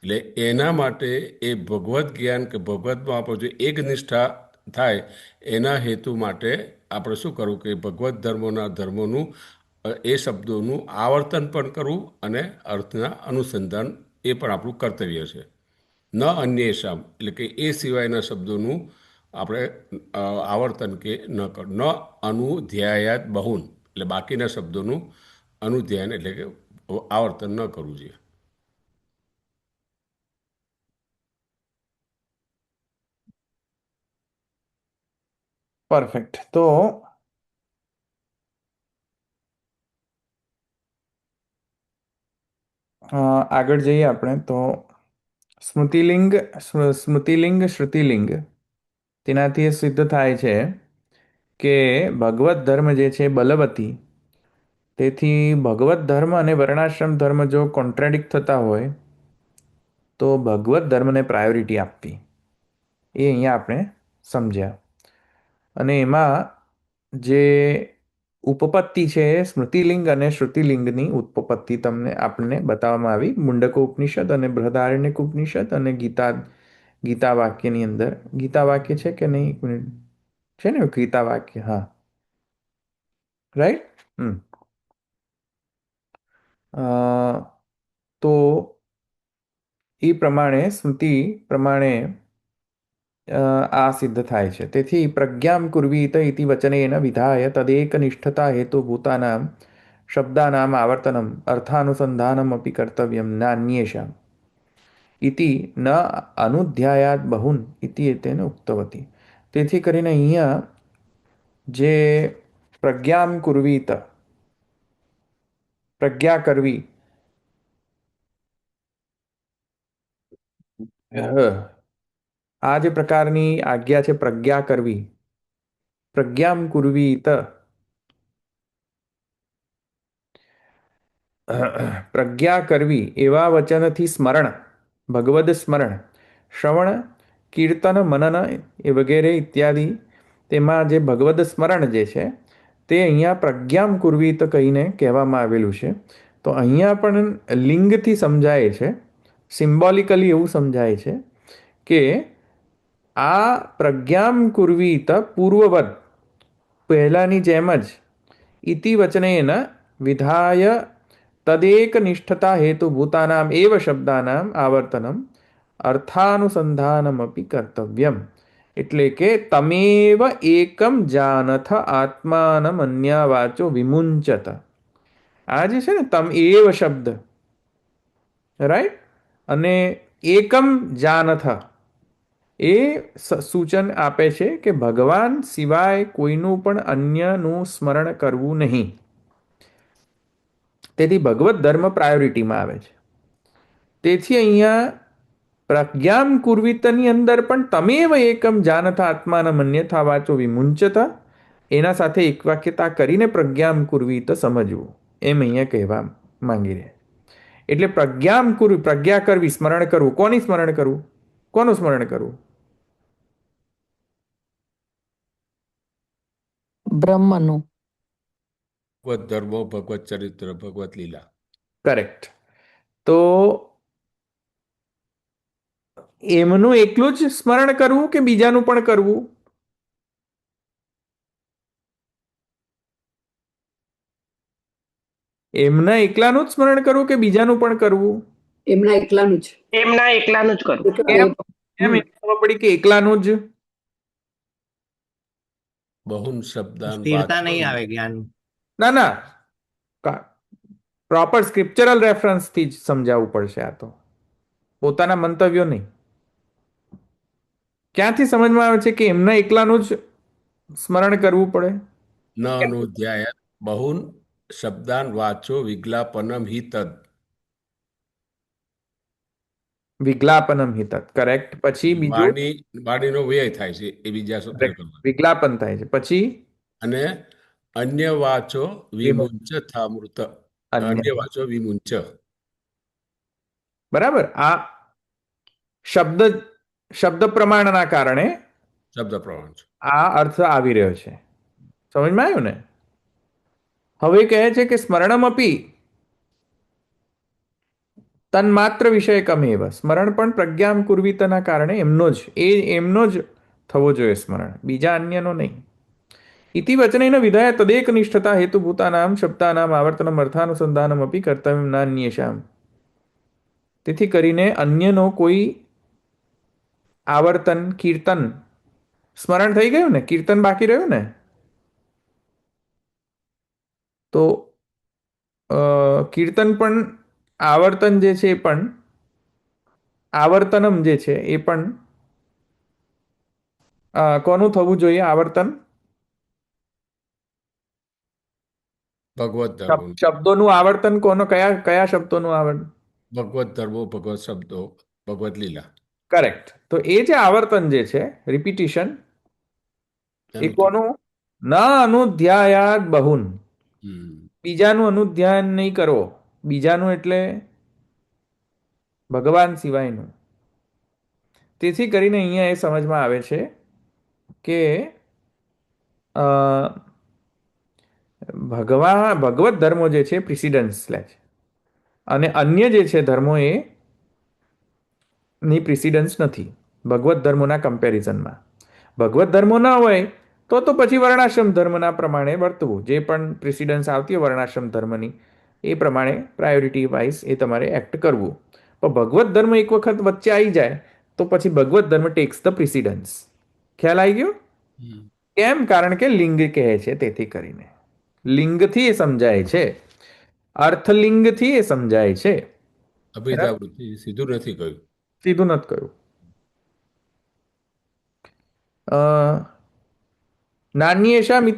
એટલે એના માટે એ ભગવદ્ જ્ઞાન કે ભગવદ્માં આપણે જો એક નિષ્ઠા થાય, એના હેતુ માટે આપણે શું કરવું કે ભગવદ્ ધર્મોનું એ શબ્દોનું આવર્તન પણ કરવું, અને અર્થના અનુસંધાન એ પણ આપણું કર્તવ્ય છે. ન અન્યેષામ એટલે કે એ સિવાયના શબ્દોનું આપણે આવર્તન કે ન કર. ન અનુધ્યાયાત બહુન એટલે બાકીના શબ્દોનું અનુધ્યાયન એટલે કે આવર્તન ન કરવું જોઈએ. પરફેક્ટ. તો આગળ જઈએ આપણે. તો સ્મૃતિલિંગ સ્મૃતિલિંગ શ્રુતિલિંગ, તેનાથી એ સિદ્ધ થાય છે કે ભગવત ધર્મ જે છે બલવતી. તેથી ભગવત ધર્મ અને વર્ણાશ્રમ ધર્મ જો કોન્ટ્રાડિક્ટ થતા હોય તો ભગવત ધર્મને પ્રાયોરિટી આપવી એ અહીંયા આપણે સમજ્યા. અને એમાં જે ઉપપત્તિ છે એ સ્મૃતિલિંગ અને શ્રુતિલિંગની ઉપપત્તિ તમને આપણને બતાવવામાં આવી. મુંડકો ઉપનિષદ અને બૃહદારણ્યક ઉપનિષદ અને ગીતા વાક્યની અંદર. ગીતા વાક્ય છે કે નહીં? એક મિનિટ. છે ને ગીતા વાક્ય? હા, રાઈટ. તો એ પ્રમાણે સ્મૃતિ પ્રમાણે આ સિદ્ધ થાય છે. તેથી પ્રજ્ઞામ કુર્વીત ઇતિ વચનેન વિધાય તદેકનિષ્ઠતા હેતુભૂતાનામ શબ્દાનામ આવર્તનમ અર્થાનુસંધાનમ અપી કર્તવ્યમ નાન્યેષામ ઇતિ ન અનુધ્યાયાત બહુન ઇતિ એતેન ઉક્તવતી. તેથી કરીને અહીંયા જે પ્રજ્ઞામ કુર્વીત, પ્રજ્ઞા કરવી, આ જે પ્રકારની આજ્ઞા છે પ્રજ્ઞા કરવી, પ્રજ્ઞામ કુર્વીત, પ્રજ્ઞા કરવી એવા વચનથી સ્મરણ, ભગવદ સ્મરણ, શ્રવણ, કીર્તન, મનન એ વગેરે ઇત્યાદિ, તેમાં જે ભગવદ સ્મરણ જે છે તે અહીંયા પ્રજ્ઞામ કુર્વીત કહીને કહેવામાં આવેલું છે. તો અહીંયા પણ લિંગથી સમજાય છે, સિમ્બોલિકલી એવું સમજાય છે કે આ પ્રજ્ઞામ કુર્વીત પૂર્વવદ, પહેલાની જેમ જ, ઇતિ વચનેન વિધાય તદેક નિષ્ઠતા હેતુભૂતાનામ એવ શબ્દાનામ આવર્તનમ અર્થાનુસંધાનમપી કર્તવ્યમ. એટલે કે તમેવ એકમ જાનથ આત્માનમ અન્યા વાચો વિમુંચત. આ જે છે ને તમ એવ શબ્દ, રાઈટ, અને એકમ જાનથ એ સૂચન આપે છે કે ભગવાન સિવાય કોઈનું પણ અન્યનું સ્મરણ કરવું નહીં. તેથી ભગવત ધર્મ પ્રાયોરિટીમાં આવે છે. તેથી અહીંયા પ્રજ્ઞામ કુર્વિતની અંદર પણ તમેવ એકમ જાનથ આત્માન મન્યથા વાચો વિમુંચત, એના સાથે એકવાક્યતા કરીને પ્રજ્ઞામ કુર્વિત સમજવું, એમ અહીંયા કહેવા માંગી રહ્યા. એટલે પ્રજ્ઞામ કુર્વી, પ્રજ્ઞા કરવી, સ્મરણ કરવું. કોની સ્મરણ કરવું? કોનું સ્મરણ કરવું? બ્રહ્મનું. ભગવત ધર્મો, ભગવત ચરિત્ર, ભગવત લીલા. કરેક્ટ. તો એમનું એકલું જ સ્મરણ કરવું કે બીજાનું પણ કરવું? એમના એકલાનું જ સ્મરણ કરવું કે બીજાનું પણ કરવું? એમના એકલાનું જ. એમના એકલાનું જ કરવું. કેમ એમ ખબર પડી કે એકલાનું જ? બહુન શબ્દાન સ્થિરતા નહીં આવે જ્ઞાન. ના ના, પ્રોપર સ્ક્રિપ્ચરલ રેફરન્સથી જ સમજાવવું પડશે. આ તો પોતાના મંતવ્યો નહીં. ક્યાંથી સમજમાં આવે છે કે એમના એકલાનું જ સ્મરણ કરવું પડે? ન અનુધ્યાય બહુન શબ્દાન વાચો વિજ્ઞાપનમ હિ તદ. વિજ્ઞાપનમ હિતત, કરેક્ટ. પછી બીજું વાણીનો વ્યય થાય છે એ બીજા પ્રકરણમાં. વિજ્ઞાપન થાય છે. પછી અને અન્ય વાચો વિમુંચ થામૃત, અન્ય વાચો વિમુંચ. બરાબર. આ શબ્દ પ્રમાણના કારણે શબ્દ પ્રમાણ છે. આ અર્થ આવી રહ્યો છે. સમજમાં આવ્યું ને? હવે કહે છે કે સ્મરણમપી તન્માત્ર વિષયકમેવ, સ્મરણ પણ પ્રજ્ઞામ કુર્વિતના કારણે એમનો જ થવો જોઈએ સ્મરણ, બીજા અન્યનો નહીં. ઇતિ વચનેન વિધાય તદેક નિષ્ઠતા હેતુભૂતાનામ શબ્દાનામ આવર્તનમ અર્થાનુસંધાનમ અપી કર્તવ્યમ નાન્યેષામ. તેથી કરીને અન્યનો કોઈ આવર્તન, કીર્તન, સ્મરણ થઈ ગયું ને, કીર્તન બાકી રહ્યું ને, તો કીર્તન પણ આવર્તન જે છે એ પણ આવર્તનમ જે છે એ પણ કોનું થવું જોઈએ? આવર્તન ભગવત ધર્મો, શબ્દોનું આવર્તન કયા શબ્દોનું આવર્તન? ભગવત ધર્મો, ભગવત શબ્દો, ભગવત લીલા. કરેક્ટ. તો એ જે આવર્તન જે છે, રિપીટિશન, એ કોનું? ન અનુધ્યાયાત બહુન, બીજાનું અનુધ્યાન નહીં કરો. બીજાનું એટલે ભગવાન સિવાયનું. તેથી કરીને અહીંયા એ સમજમાં આવે છે કે અ, ભગવત ધર્મો જે છે પ્રિસિડન્સ લે છે અને અન્ય જે છે ધર્મો ની પ્રિસિડન્સ નથી ભગવત ધર્મોના કમ્પેરિઝનમાં. ભગવત ધર્મો ના હોય તો પછી વર્ણાશ્રમ ધર્મના પ્રમાણે વર્તવું, જે પણ પ્રિસિડન્સ આવતી હોય વર્ણાશ્રમ ધર્મની એ પ્રમાણે પ્રાયોરિટી વાઇઝ એ તમારે એક્ટ કરવું. પણ ભગવત ધર્મ એક વખત વચ્ચે આવી જાય તો પછી ભગવત ધર્મ ટેક્સ ધ પ્રિસિડન્સ. ખ્યાલ આવી ગયો? હમ. કેમ? કારણ કે લિંગ કહે છે, તેથી કરીને લિંગથી એ સમજાય છે, અર્થલિંગથી એ સમજાય છે. અભેદા બરાબર? વૃત્તિ સીધું નથી કહ્યું. સીધું નથી કહ્યું. અ नान्येषाम्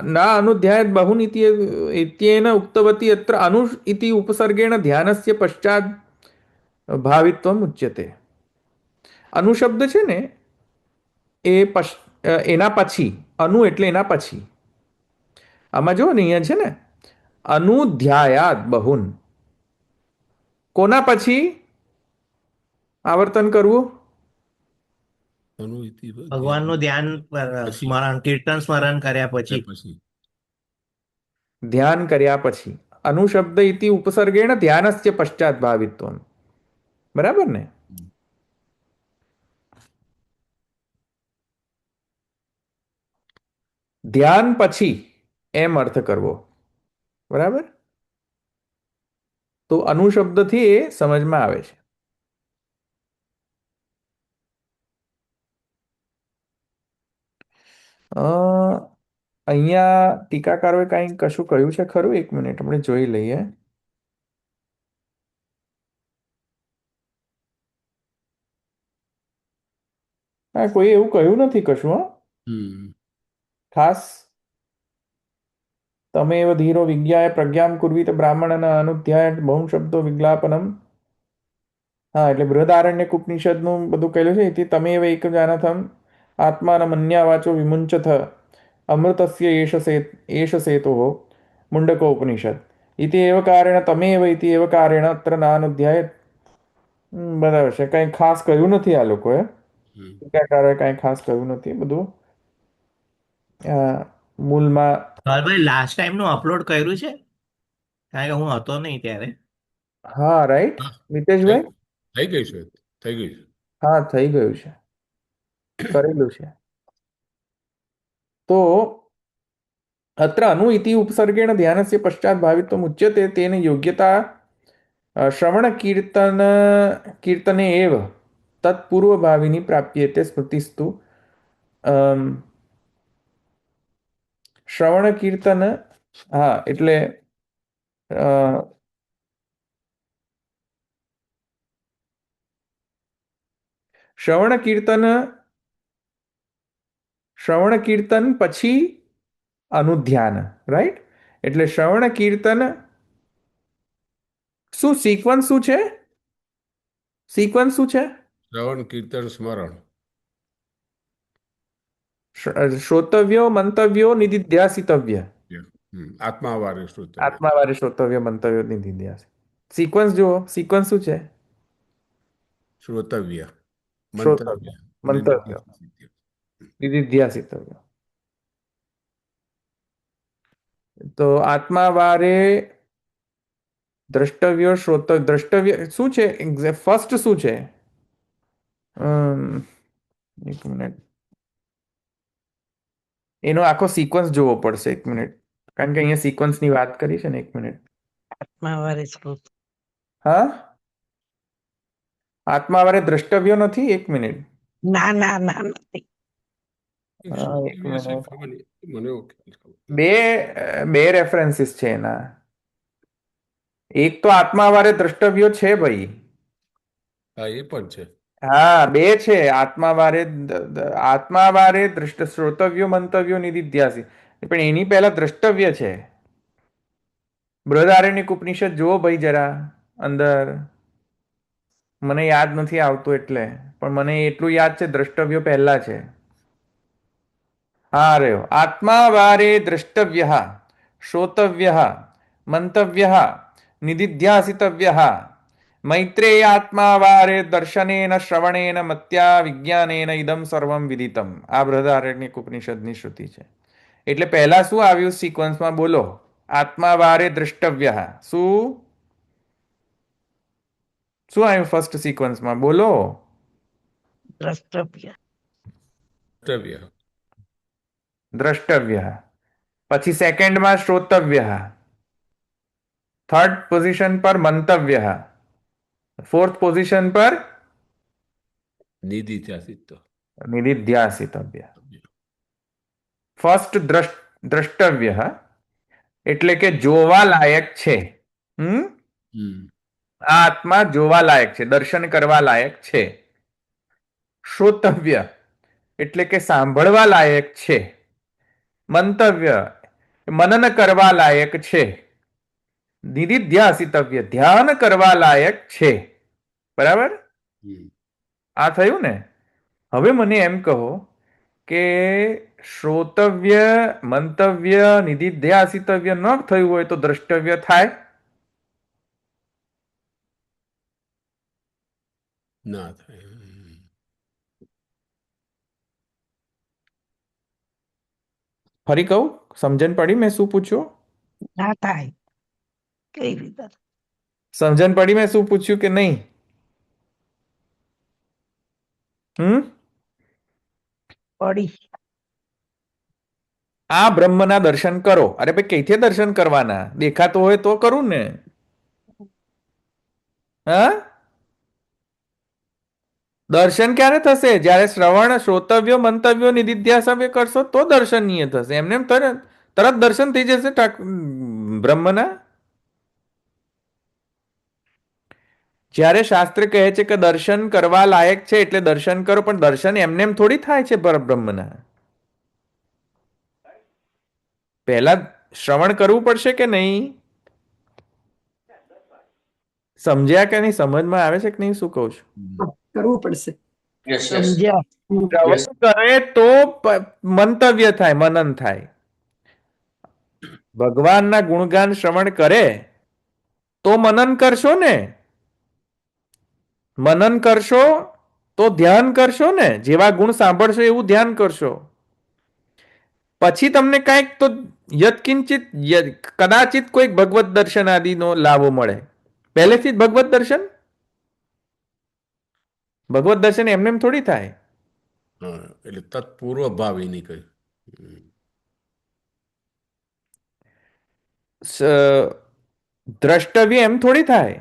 न अनुध्यायत् बहुन इत्येन उक्तवती अत्र अनु इति उपसर्गेण ध्यानस्य पश्चात् ભાવિત્વમ ઉચ્યતે. અનુ શબ્દ છે ને એના પછી, અનુ એટલે એના પછી. આમાં જો ને અહીંયા છે ને અનુધ્યાયાત બહુન, કોના પછી આવર્તન કરવું? અનુઇતિ ભગવાનનું ધ્યાન પછી સ્મરણ કીર્તન સ્મરણ કર્યા પછી. પછી ધ્યાન કર્યા પછી. અનુ શબ્દ ઇતિ ઉપસર્ગેણ ધ્યાનસ્ય પશ્ચાત ભાવિત્વમ. બરાબર ને? ધ્યાન પછી એમ અર્થ કરવો. બરાબર? તો અનુશબ્દથી એ સમજમાં આવે છે. અહીંયા ટીકાકારોએ કંઈ કશું કહ્યું છે ખરું? એક મિનિટ આપણે જોઈ લઈએ. હા, કોઈ એવું કહ્યું નથી કશું. હા, હમ ખાસ તમે એવ ધીરો વિજ્ઞાય પ્રજ્ઞામ કુર્વીત બ્રાહ્મણ અનુધ્યાય બહુ શબ્દો વિજ્ઞાપનમ. હા, એટલે બૃહદારણ્યક ઉપનિષદનું બધું કહેલું છે. એથી તમે એવ એક જાનથમ આત્માન મન્યા વાચો વિમુંચથ અમૃતસ્ય એષ સેતો મુંડકો ઉપનિષદ ઇતિ એવ કારેણ તમે એવ ઇતિ એવ કારેણ અત્ર નાનુધ્યાય. બરાબર છે. કંઈ ખાસ કહ્યું નથી આ લોકોએ, હમ ટીકાકારોએ કંઈ ખાસ કહ્યું નથી. બધું મૂળમાં. ભાઈ લાસ્ટ ટાઈમનું અપલોડ કર્યું છે? કારણ કે હું હતો નહીં ત્યારે. હા, રાઈટ હા, થઈ મિતેશભાઈ? થઈ ગઈ છે, થઈ ગઈ છે. હા, થઈ ગયું છે, કરેલું છે. તો અત્ર અनु इति उपसर्गेण ध्यानस्य पश्चात् भावित्वम् उच्यते. तेन योग्यता श्रवण कीर्तने एव तत्पूर्वभाविनी प्राप्यते. स्मृतिस्तु શ્રવણ કીર્તન. હા, એટલે શ્રવણ કીર્તન પછી અનુધ્યાન, રાઈટ? એટલે શ્રવણ કીર્તન શું સિક્વન્સ શું છે? સિક્વન્સ શું છે? શ્રવણ કીર્તન સ્મરણ. શ્રોતવ્યો મંતવ્યો નિધિધ્યાસિતવ્ય. આત્માવારે શ્રોતવ્ય. આત્માવારે શ્રોતવ્ય મંતવ્યો નિધિધ્યાસ. સિક્વન્સ જુઓ, સિક્વન્સ શું છે? શ્રોતવ્ય, શ્રોતવ્ય મંતવ્ય, મંતવ્ય નિધિધ્યાસિતવ્ય. તો આત્માવારે દ્રષ્ટવ્ય દ્રષ્ટવ્ય શું છે? ફર્સ્ટ શું છે? એક મિનિટ, એનો આખો સિક્વન્સ જોવો પડશે. એક મિનિટ, કારણ કે અહીંયા સિક્વન્સની વાત કરી છે ને. એક મિનિટ. હા, આત્માવારે દ્રષ્ટવ્યો નથી. એક મિનિટ. ના ના ના નથી. એક શ્રોતવ્ય છે, મિનિટ. ખબર નહીં. મને એવું ખબર. બે બે રેફરન્સીસ છે એના. એક તો આત્માવારે દ્રષ્ટવ્યો છે ભાઈ. હા, એ પણ છે. હા, બે છે. આત્માવારે દ્રષ્ટ શ્રોતવ્યો મંતવ્યો નિધિધ્યાસી, પણ એની પહેલા દ્રષ્ટવ્ય છે. બૃહદારણ્યક ઉપનિષદ જુઓ ભાઈ જરા અંદર. મને યાદ નથી આવતું એટલે, પણ મને એટલું યાદ છે દ્રષ્ટવ્યો પહેલા છે. હા, રહ્યો. આત્માવારે દ્રષ્ટવ્ય શ્રોતવ્ય મંતવ્ય નિધિધ્યાસિતવ્ય મૈત્રેય આત્મા વારે દર્શનેન શ્રવણેન મત્યા વિજ્ઞાનેન ઇદમ સર્વમ વિદિતમ. આ બૃહદારણ્યક ઉપનિષદની શ્રુતિ છે. એટલે પહેલા શું આવ્યું સિક્વન્સમાં બોલો? આત્મા વારે દ્રષ્ટવ્ય. શું શું આવ્યું ફર્સ્ટ સિક્વન્સમાં બોલો? દ્રષ્ટવ્ય. દ્રષ્ટવ્ય. પછી સેકન્ડમાં શ્રોતવ્ય. થર્ડ પોઝિશન પર મંતવ્ય. ફોર્થ પોઝિશન પર નિધિધ્યાસિતવ્ય. ફર્સ્ટ દ્રષ્ટવ્ય એટલે કે જોવા લાયક છે. આ આત્મા જોવા લાયક છે, દર્શન કરવા લાયક છે. શ્રોતવ્ય એટલે કે સાંભળવા લાયક છે. મંતવ્ય મનન કરવા લાયક છે. નિધિધ્યાસિતવ્ય ધ્યાન કરવા લાયક છે. બરાબર? આ થયું ને? હવે મને એમ કહો કે શ્રોતવ્ય, મંતવ્ય, નિધિધ્યાસિતવ્ય ન થયું હોય તો દ્રષ્ટવ્ય થાય? ના થાય. ફરી કહું, સમજણ પડી મેં શું પૂછ્યું? ના થાય. કઈ રીતે સમજણ પડી મેં શું પૂછ્યું કે નહીં? પડી? આ બ્રહ્મના દર્શન કરો. અરે ભાઈ કઈથી દર્શન કરવાના? દેખાતો હોય તો કરું ને. હા, દર્શન ક્યારે થશે? જ્યારે શ્રવણ, શ્રોતવ્યો, મંતવ્યો, નિધિધ્યાસવ્ય કરશો તો દર્શનીય થશે. એમને તરત દર્શન થઈ જશે બ્રહ્મના. જ્યારે શાસ્ત્ર કહે છે કે દર્શન કરવા લાયક છે એટલે દર્શન કરો, પણ દર્શન એમને થોડી થાય છે પરબ્રહ્મના. પહેલા શ્રવણ કરવું પડશે કે નહીં? સમજ્યા કે નહીં? સમજમાં આવે છે કે નહીં શું કહું છું? કરવું પડશે. સમજ્યા? શ્રવણ કરે તો મંતવ્ય થાય, મનન થાય. ભગવાનના ગુણગાન શ્રવણ કરે તો મનન કરશો ને. મનન કરશો તો ધ્યાન કરશો ને. જેવા ગુણ સાંભળશો એવું ધ્યાન કરશો. પછી તમને કાંઈક તો યત્કિંચિત કદાચિત કોઈક ભગવત દર્શન આદિનો લાભો મળે. પહેલેથી જ ભગવત દર્શન એમને એમ થોડી થાય. એટલે તત્પૂર્વ ભાવ એની કહ્યું. દ્રષ્ટવ્ય એમ થોડી થાય.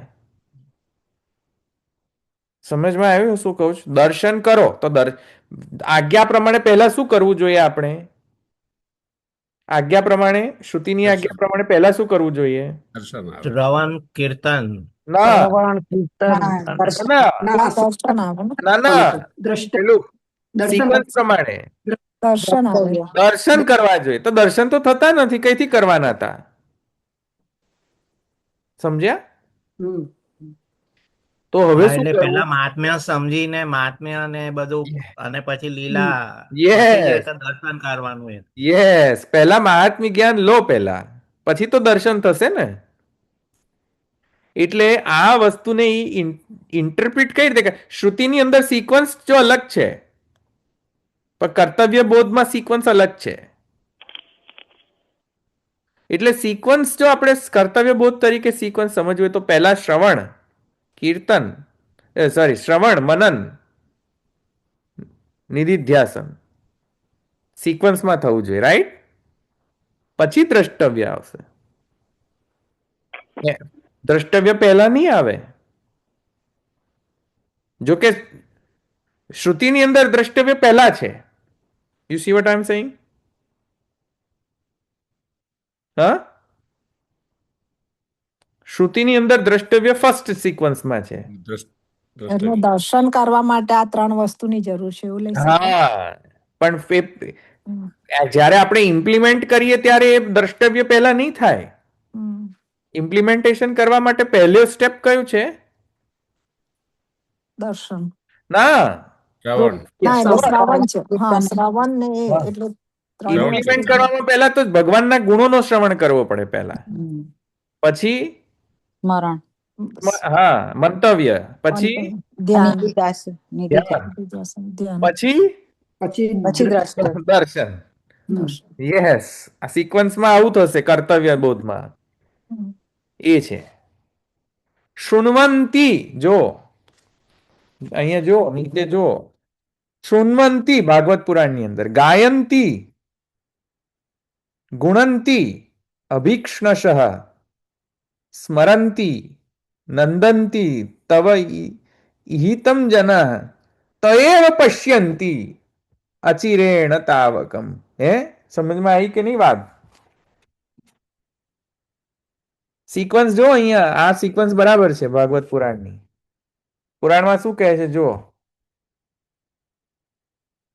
સમજમાં આવ્યું શું કહું છું? દર્શન કરો તો આજ્ઞા પ્રમાણે પહેલા શું કરવું જોઈએ? આપણે આજ્ઞા પ્રમાણે, શ્રુતિની આજ્ઞા પ્રમાણે પહેલા શું કરવું જોઈએ? શ્રવણ કીર્તન. ના શ્રવણ, કીર્તન, ના ના, પેલું સિક્વન્સ પ્રમાણે દર્શન કરવા જોઈએ. તો દર્શન તો થતા નથી, કઈથી કરવાના હતા? સમજ્યા? તો હવે શું એટલે કરવું? પેલા મહાત્મ્ય સમજીને મહાત્મ્ય ને બધું અને પછી લીલા Yes. દર્શન કરવાનું એ. યસ, પહેલા મહાત્મ્ય જ્ઞાન લો પહેલા, પછી તો દર્શન થશે ને. એટલે આ વસ્તુને ઇન્ટરપ્રિટ કઈ રીતે? શ્રુતિની અંદર સિક્વન્સ જો અલગ છે, પણ કર્તવ્ય બોધમાં સિક્વન્સ અલગ છે. એટલે સિક્વન્સ જો આપણે કર્તવ્ય બોધ તરીકે સિક્વન્સ સમજવું હોય તો પહેલા શ્રવણ, કીર્તન, શ્રવણ, મનન, નિધિધ્યાસન સિક્વન્સમાં થવું જોઈએ, રાઈટ? પછી દ્રષ્ટવ્ય આવશે. દ્રષ્ટવ્ય પહેલા નહીં આવે. જો કે શ્રુતિની અંદર દ્રષ્ટવ્ય પહેલા છે. You see what I am saying? હા, શ્રુતિની અંદર દ્રષ્ટવ્ય ફર્સ્ટ સિક્વન્સમાં છે. એટલે દર્શન કરવા માટે આ ત્રણ વસ્તુની જરૂર છે એવું લઈ શકાય. હા, પણ જ્યારે આપણે ઇમ્પ્લિમેન્ટ કરીએ ત્યારે એ દ્રષ્ટવ્ય પહેલા નહીં થાય. ઇમ્પ્લિમેન્ટેશન કરવા માટે પહેલો સ્ટેપ કયું છે? દર્શન. ના, શ્રવણ. ના, એટલે શ્રવણ છે. હા, શ્રવણ ને એટલે ત્રણ ઇમ્પ્લિમેન્ટ વસ્તુ. કરવામાં પહેલા તો ભગવાનના ગુણોનો શ્રવણ કરવો પડે પહેલા. પછી સ્મરણ. હા, મંતવ્ય. પછી ધ્યાન. નિધિધ્યાસન ધ્યાન. પછી પછી પછી દ્રષ્ટ દર્શન. દર્શન. યસ, આ સિક્વન્સમાં આવું થશે કર્તવ્ય બોધમાં. એ છે શૃણવંતી. જો અહીંયા જો નીચે જો, શૃણવંતી ભાગવત પુરાણની અંદર, ગાયંતી, ગુણંતી, અભિક્ષ્ણશઃ, સ્મરંતી, નંદંતી, તવ ઈહિતમ જનઃ, તયેવ પશ્યંતી અચિરેણ તાવકમ. હે, સમજમાં આવી કે નહીં વાત? સિક્વન્સ જો અહીંયા, આ સિક્વન્સ બરાબર છે ભાગવત પુરાણની. પુરાણમાં શું કહે છે જો,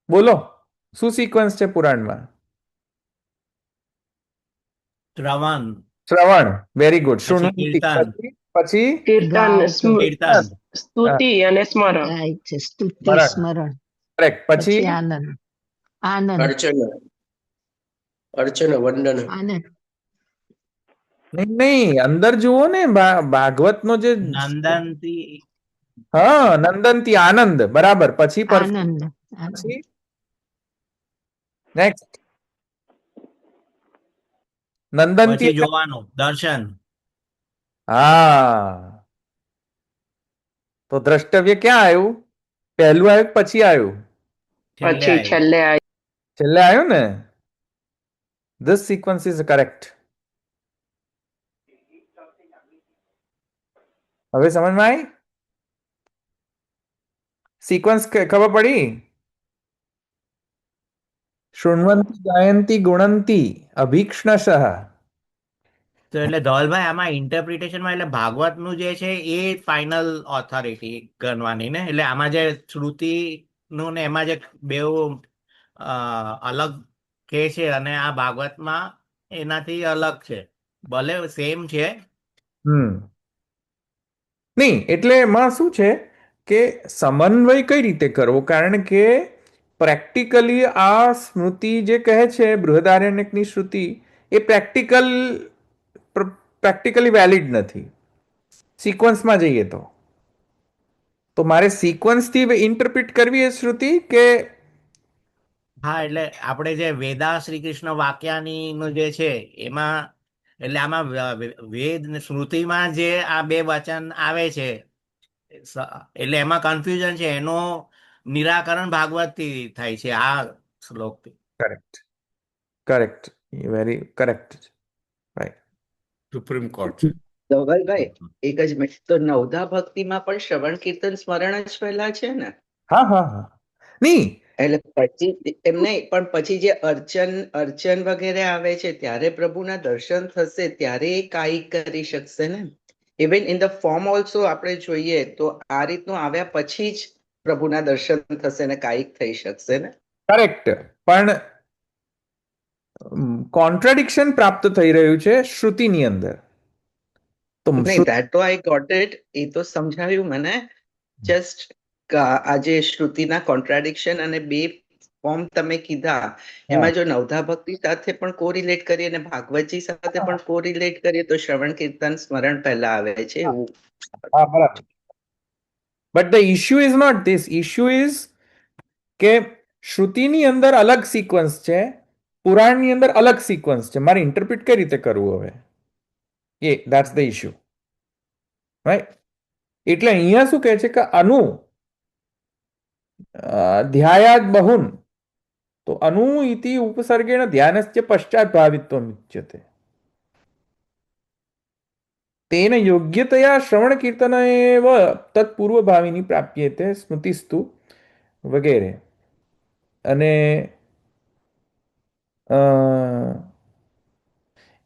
બોલો શું સિક્વન્સ છે પુરાણમાં? શ્રવણ, શ્રવણ, વેરી ગુડ. પછી શૃણવંતી, કીર્તન, પછી કીર્તન, ગાય છે. કીર્તન, સ્તુતિ અને સ્મરણ. ગાય છે, સ્તુતિ, સ્મરણ. સ્મરણ. કરેક્ટ. પછી પછી આનંદ. આનંદ. અર્ચના વંદન. આનંદ. નહીં નહીં, અંદર જુઓ ને ભાગવતનો જે, નંદનથી, હા, નંદનથી આનંદ, બરાબર. પછી આનંદ. આનંદ. પછી નેક્સ્ટ નંદનથી પછી જોવાનું દર્શન, હા, તો દ્રષ્ટવ્ય ક્યાં આવ્યું? પહેલું આવ્યું કે પછી આવ્યું? છેલ્લે પછી આવ્યું. છેલ્લે છેલ્લે આવ્યું ને. This sequence is correct. હવે સમજમાં આવી? સિક્વન્સ ખબર પડી? શૃણવંતી, ગાયંતી, ગુણંતી, અભિક્ષ્ણશઃ. તો એટલે ધવલભાઈ આમાં ઇન્ટરપ્રિટેશનમાં એટલે ભાગવતનું જે છે એ ફાઇનલ ઓથોરિટી ગણવાની ને, એટલે આમાં જે શ્રુતિનું ને એમાં જે બેઉ અલગ કે છે અને આ ભાગવતમાં એનાથી અલગ છે, ભલે સેમ છે. નહીં, એટલે એમાં શું છે કે સમન્વય કઈ રીતે કરવો? કારણ કે પ્રેક્ટિકલી આ સ્મૃતિ જે કહે છે બૃહદારણ્યકની શ્રુતિ, એ પ્રેક્ટિકલી વેલિડ નથી સિક્વન્સમાં જઈએ તો મારે સિક્વન્સથી ઇન્ટરપ્રિટ કરવી એ શ્રુતિ કે? હા, એટલે આપણે જે વેદા શ્રી કૃષ્ણ વાક્યાની નું જે છે એમાં, એટલે આમાં વેદ ને સ્મૃતિમાં જે આ બે વચન આવે છે એટલે એમાં કન્ફ્યુઝન છે, એનું નિરાકરણ ભાગવતથી થાય છે આ શ્લોકથી. Correct, correct, very correct. Right. Supreme court છે. ધવલભાઈ એક જ મિનિટ, તો નવધા ભક્તિમાં પણ શ્રવણ કીર્તન સ્મરણ જ પહેલા છે ને? હા હા હા. નહીં, એટલે પછી એમ નહીં, પણ પછી જે અર્ચન વગેરે આવે છે ત્યારે પ્રભુના દર્શન થશે ત્યારે એ કાયિક કરી શકશે ને? Even in the form also આપણે જોઈએ તો આ રીતનું આવ્યા પછી જ પ્રભુના દર્શન થશે ને કાયિક થઈ શકશે ને? કરેક્ટ. પણ કોન્ટ્રાડિક્શન પ્રાપ્ત થઈ રહ્યું છે શ્રુતિની અંદર. તો નહીં, ધેટ તો આઈ ગોટ ઇટ, એ તો સમજાવ્યું મને. જસ્ટ આજે શ્રુતિના કોન્ટ્રાડિક્શન અને બે ફોર્મ તમે કીધા, એમાં જો નવધા ભક્તિ સાથે પણ કોરિલેટ કરીએ અને ભાગવતજી સાથે પણ કોરિલેટ કરીએ તો શ્રવણ કીર્તન સ્મરણ પહેલા આવે છે એવું. હા, બરાબર. But the issue is not this. Issue is કે શ્રુતિની અંદર અલગ સિક્વન્સ છે, પુરાણની અંદર અલગ સિક્વન્સ છે. મારે ઇન્ટરપ્રિટ કઈ રીતે કરવું હવે? That's the issue, right? એટલે અહીંયા શું કહે છે કે અનુ ધ્યાયાદ બહુન, તો અનુ ઇતિ ઉપસર્ગેણ ધ્યાનસ્ય પશ્ચાત ભાવિત્વમ ઉચ્યતે. તેન યોગ્યતયા શ્રવણ કીર્તન એવ તત્પૂર્વભાવિની પ્રાપ્યતે સ્મૃતિસ્તુ વગેરે. અને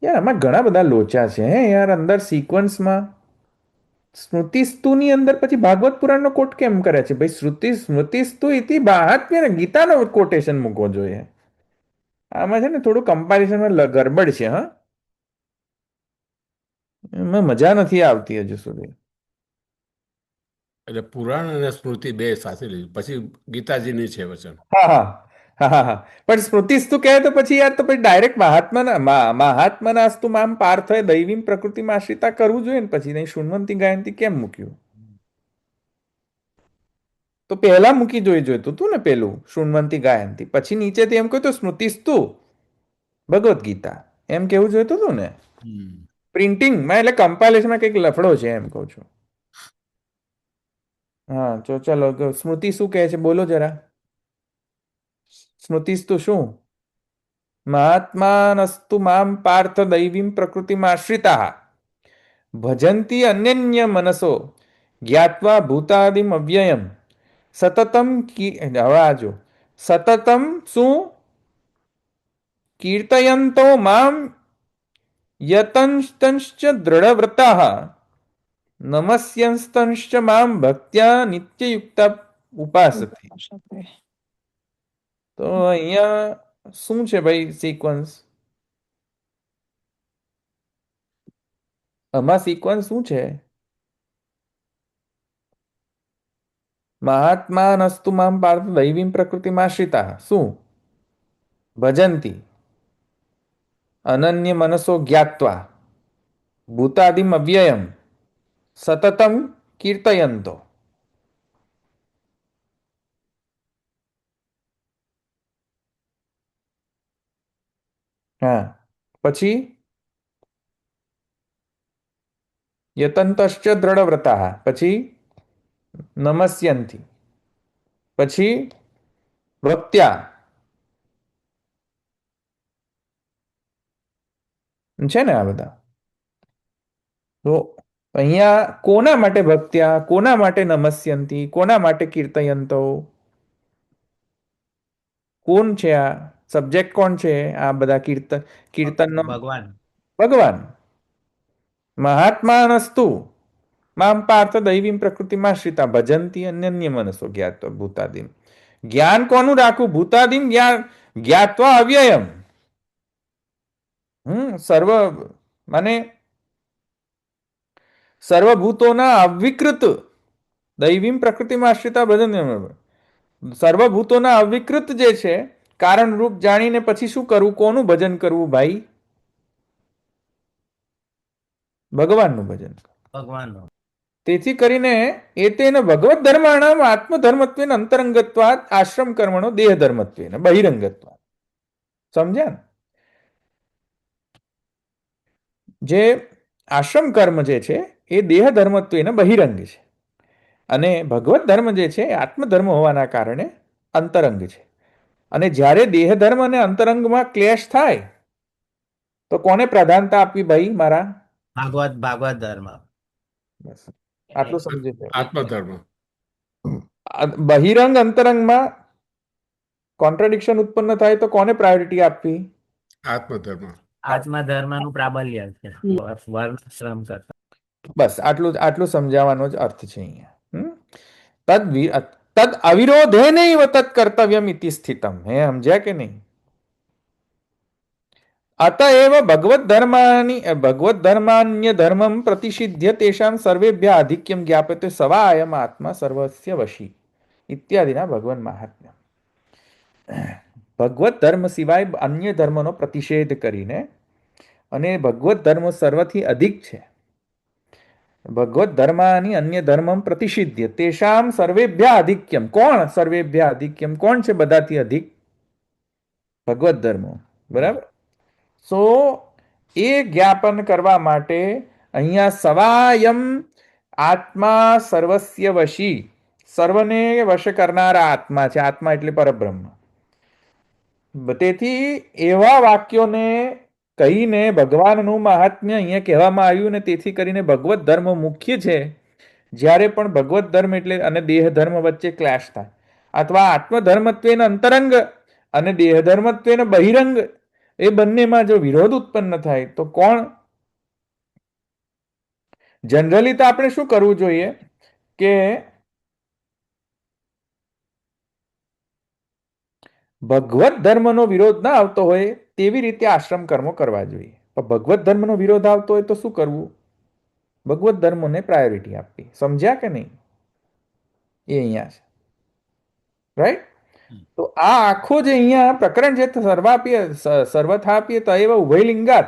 યાર આમાં ઘણા બધા લોચા છે હે યાર અંદર સિક્વન્સમાં. સ્મૃતિસ્તુની અંદર પછી ભાગવત પુરાણનો કોટ કેમ કરે છે ભાઈ? સ્મૃતિસ્તુ ઇતિ મહાત્મ્ય ને ગીતાનો કોટેશન મૂકવો જોઈએ. આમાં છે ને થોડું કમ્પેરિઝનમાં ગરબડ છે. હા, એમાં મજા નથી આવતી હજુ સુધી. એટલે પુરાણ અને સ્મૃતિ બે સાથે લીધું, પછી ગીતાજીની છે વચન. હા હા, હા હા હા, પણ સ્મૃતિસ્તુ કહે તો પછી યાર, તો પછી ડાયરેક્ટ મહાત્મનાસ્તુ મામ પાર્થ દૈવીમ પ્રકૃતિમાં આશ્રિતા કરવું જોઈએ ને, પછી નહીં શુન્વંતી ગાયંતી કેમ મૂક્યું? તો પહેલા મૂકી જોઈતું તું ને પેલું શુન્વંતી ગાયંતી, પછી નીચેથી એમ કહ્યું તો સ્મૃતિસ્તુ ભગવદ્ ગીતા એમ કેવું જોઈતું હતું ને. હમ. પ્રિન્ટિંગમાં એટલે કમ્પાઇલેશનમાં કંઈક લફડો છે એમ કહું છું. હા તો ચલો, સ્મૃતિ શું કહે છે બોલો જરા. સ્મૃતિસ્તુ શું? મહાત્માનસ્તુ મામ પાર્થ દૈવીમ પ્રકૃતિમાં આશ્રિતા ભજંતી અન્યન્ય મનસો જ્ઞાત્વા ભૂતાદિમ અવ્યયમ સતતમ હવે આજો સતતમ શું કીર્તયંતો મામ યતંશ્ચ દ્રઢવ્રતા નમસ્યંસ્તંશ્ચ મામ ભક્ત્યા નિત્યયુક્તા ઉપાસતે. તો અહીંયા શું છે ભાઈ સિક્વન્સ? આમાં સિક્વન્સ શું છે? મહાત્માનસ્તુ મામ પાર્થ દૈવીમ પ્રકૃતિમાં આશ્રિતા શું ભજંતી અનન્ય મનસો જ્ઞાત્વા ભૂતાદિમ અવ્યયમ સતતમ કીર્તયંતો. હા પછી યતંતશ્ચ દ્રઢવ્રતા પછી નમસ્યંતી પછી ભક્ત્યા છે ને આ બધા. તો અહીંયા કોના માટે ભક્ત્યા, કોના માટે નમસ્યંતી, કોના માટે કીર્તયંતો? કોણ છે આ સબ્જેક્ટ? કોણ છે આ બધા કીર્તનનો? ભગવાન. ભગવાન. મહાત્માનસ્તુ મામ પાર્થ દૈવીમ પ્રકૃતિમાં શ્રિતા ભજંતી અન્યન્ય મનસો જ્ઞાત્વા ભૂતાદિમ. જ્ઞાન કોનું રાખવું? ભૂતાદિમ જ્ઞાત્વા અવ્યયમ. સર્વ માને સર્વભૂતોના અવિકૃત દૈવીમ પ્રકૃતિમાં આશ્રિતા ભજન. સર્વભૂતોના અવિકૃત જે છે કારણ રૂપ જાણીને પછી શું કરવું? કોનું ભજન કરવું ભાઈ? ભગવાનનું ભજન. ભગવાનનો. તેથી કરીને એતેન ભગવત ધર્માણામ આત્મધર્મત્વેન અંતરંગત્વાત આશ્રમ કર્મણો દેહ ધર્મત્વેન બહિરંગત્વાત. સમજ્યા ને? જે આશ્રમ કર્મ જે છે એ દેહ ધર્મત્વેન બહિરંગ છે, અને ભગવત ધર્મ જે છે એ આત્મધર્મ હોવાના કારણે અંતરંગ છે. અને જ્યારે દેહ ધર્મ અને અંતરંગમાં ક્લેશ થાય તો કોને પ્રાધાનતા આપવી ભાઈ મારા? ભાગવત ધર્મ. બસ આટલું સમજી લો. આત્મધર્મ. બહિરંગ અંતરંગમાં કોન્ટ્રાડિક્શન ઉત્પન્ન થાય તો કોને પ્રાયોરિટી આપવી? આત્મધર્મ. આત્મધર્મનું પ્રાબલ્ય છે વર્ણાશ્રમ કરતા. બસ આટલું સમજાવવાનો જ અર્થ છે અહીંયા. તદ અવિરોધે નૈવ તત્ કર્તવ્યમ ઇતિ સ્થિતમ. હે સમજ્યા કે નહીં? અતએવ ભગવત ધર્માન્ય ધર્મમ પ્રતિષિધ્ય તેષામ સર્વેભ્ય આધિક્યમ જ્ઞાપતે સવા અયમ આત્મા સર્વસ્ય વશી ઇત્યાદિના ભગવાન મહાત્મ્ય. ભગવત ધર્મ સિવાય અન્ય ધર્મનો પ્રતિષેધ કરીને, અને ભગવત ધર્મ સર્વથી અધિક છે. ભગવત ધર્માની અન્ય ધર્મમ પ્રતિષિધ્ય તેષામ સર્વેભ્ય આધિક્યમ. કોણ સર્વેભ્ય આધિક્યમ? કોણ છે બધાથી અધિક? ભગવત ધર્મો. બરાબર. સો એ જ્ઞાપન કરવા માટે અહીંયા સવાયમ આત્મા સર્વસ્ય વશી, સર્વને વશ કરનારા આત્મા છે. આત્મા એટલે પરબ્રહ્મ. તેથી એવા વાક્યોને કહીને ભગવાનનું મહાત્મ્ય અહીંયા કહેવામાં આવ્યું, ને તેથી કરીને ભગવત ધર્મ મુખ્ય છે. જ્યારે પણ ભગવત ધર્મ એટલે અને દેહ ધર્મ વચ્ચે ક્લેશ થાય, અથવા આત્મધર્મત્વેન અંતરંગ અને દેહ ધર્મત્વેન બહિરંગ, એ બંનેમાં જો વિરોધ ઉત્પન્ન થાય તો કોણ? જનરલી તો આપણે શું કરવું જોઈએ કે ભગવત ધર્મનો વિરોધ ના આવતો હોય તેવી રીતે આશ્રમ કર્મો કરવા જોઈએ. પણ ભગવત ધર્મનો વિરોધ આવતો હોય તો શું કરવું? ભગવત ધર્મોને પ્રાયોરિટી આપવી. સમજ્યા કે નહીં? એ અહીંયા છે. રાઈટ? તો આ આખો જે અહીંયા પ્રકરણ છે સર્વથાપીય તએવ ઉભયલિંગાત,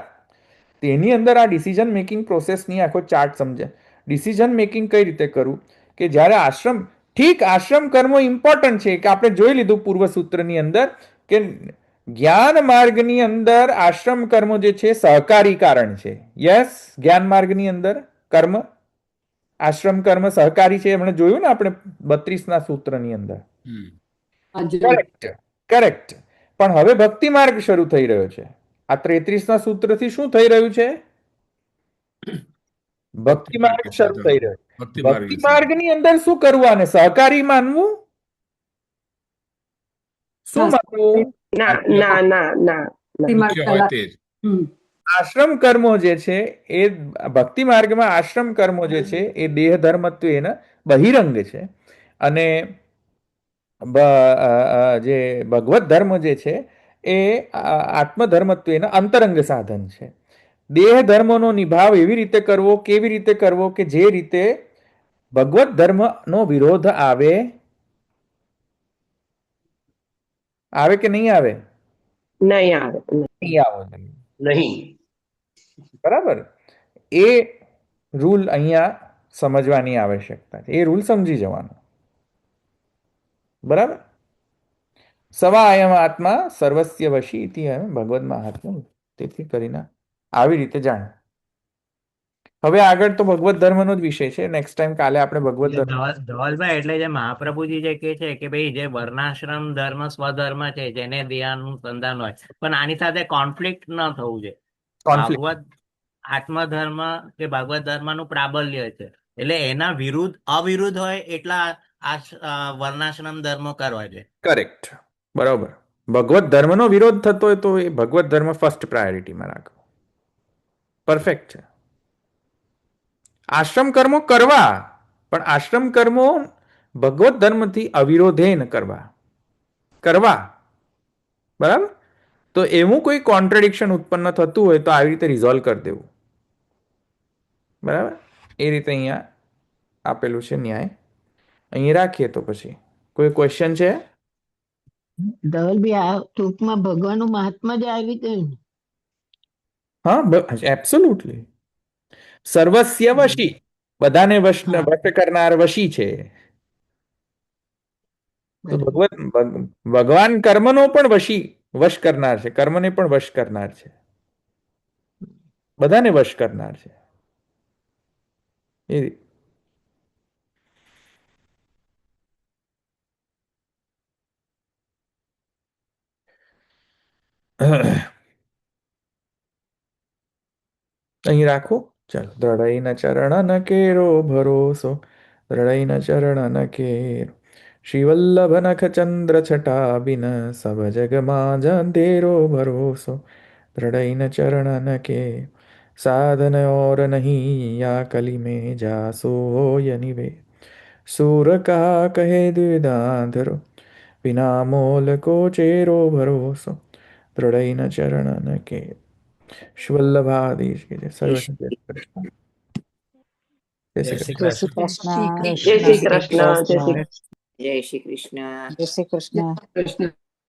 તેની અંદર આ ડિસિઝન મેકિંગ પ્રોસેસની આખો ચાર્ટ સમજે. ડિસિઝન મેકિંગ કઈ રીતે કરવું કે જ્યારે આશ્રમ, ઠીક આશ્રમ કર્મો ઇમ્પોર્ટન્ટ છે કે આપણે જોઈ લીધું પૂર્વ સૂત્રની અંદર કે જ્ઞાન માર્ગની અંદર આશ્રમ કર્મો જે છે સહકારી કારણ છે. યસ, જ્ઞાન માર્ગની અંદર કર્મ આશ્રમ કર્મ સહકારી છે, એમણે જોયું ને આપણે 32ના સૂત્રની અંદર. Correct, correct. પણ હવે ભક્તિ માર્ગ શરૂ થઈ રહ્યો છે. આ 33ના સૂત્રથી શું થઈ રહ્યું છે? ભક્તિ માર્ગ શરૂ થઈ રહ્યો છે. ભક્તિ માર્ગની અંદર શું કરવું? આને સહકારી માનવું? શું માનવું? ના ના ના ના મુખ્ય હોય તે જ. આશ્રમ કર્મો જે છે એ ભક્તિ માર્ગમાં આશ્રમ કર્મો જે છે એ દેહ ધર્મત્વેન બહિરંગ છે, અને જે ભગવત ધર્મ જે છે એ આત્મધર્મત્વેન અંતરંગ સાધન છે. દેહ ધર્મનો નિભાવ એવી રીતે કરવો, કેવી રીતે કરવો કે જે રીતે ભગવત ધર્મનો વિરોધ આવે કે નહીં આવે? નહીં આવે. નહીં આવે. નહીં. બરાબર. એ રૂલ અહીંયા સમજવાની આવશ્યકતા છે. એ રૂલ સમજી જવાનો. બરાબર. સવાયમ આત્મા સર્વસ્ય વશી ઇતિ ભગવદ મહાત્મ્ય. તેથી કરીને આવી રીતે જાણો. હવે આગળ તો ભગવત ધર્મનો જ વિષય છે. નેક્સ્ટ ટાઈમ કાલે આપણે ભગવત ધર્મ. ધવલભાઈ, એટલે જે મહાપ્રભુજી જે કે છે કે ભાઈ જે વર્ણાશ્રમ ધર્મ સ્વધર્મ છે જેને દેહાનુસંધાન હોય, પણ આની સાથે કોન્ફ્લિક્ટ ન થવું જોઈએ. ભાગવત આત્મધર્મ કે ભાગવત ધર્મનું પ્રાબલ્ય છે, એટલે એના અવિરુદ્ધ હોય એટલા વર્ણાશ્રમ ધર્મો કરવા જોઈએ. કરેક્ટ, બરાબર. ભગવત ધર્મનો વિરોધ થતો હોય તો એ ભગવત ધર્મ ફર્સ્ટ પ્રાયોરિટીમાં રાખવો. પરફેક્ટ છે. આશ્રમ કર્મો કરવા, પણ આશ્રમ કર્મો ભગવત ધર્મથી અવિરોધેન કરવા. બરાબર. તો એવું કોઈ કોન્ટ્રડિક્શન ઉત્પન્ન થતું હોય તો આવી રીતે રિઝોલ્વ કરી દેવું. બરાબર. એ રીતે અહીંયા આપેલું છે ન્યાય. અહીં રાખીએ તો પછી કોઈ ક્વેશ્ચન છે? ધવલભાઈ, આ ટૂંકમાં ભગવાનનું મહાત્મા જ આવી ગયું ને? હા, એબ્સોલ્યુટલી. સર્વસ્ય વશી, બધાને વશ કરનાર વશી છે. તો ભગવાન કર્મનો પણ વશ કરનાર છે, કર્મને પણ વશ કરનાર છે, બધાને વશ કરનાર છે. એ અહીં રાખો. ચાલો. દ્રઢઈન ચરણ કેરો ભરોસો, દ્રઢઈન ચરણ કેરો, શ્રીવલ્લભ નખ ચંદ્ર છટા બિન સબ જગમાં અંધેરો ભરોસો, દ્રઢઈન ચરણ કે साधन और नहीं या कली में जासो होय निवे, सूर का कहे द्विदाधरो बिना मोल को चेरो भरोસો, દ્રઢઈન ચરણ કે. વલ્લભાધીશ કે જય. સર્વ જય શ્રી કૃષ્ણ. જય શ્રી જય કૃષ્ણ. શ્રી કૃષ્ણ. જય શ્રી કૃષ્ણ. જય શ્રી જય શ્રી કૃષ્ણ. જય શ્રી કૃષ્ણ.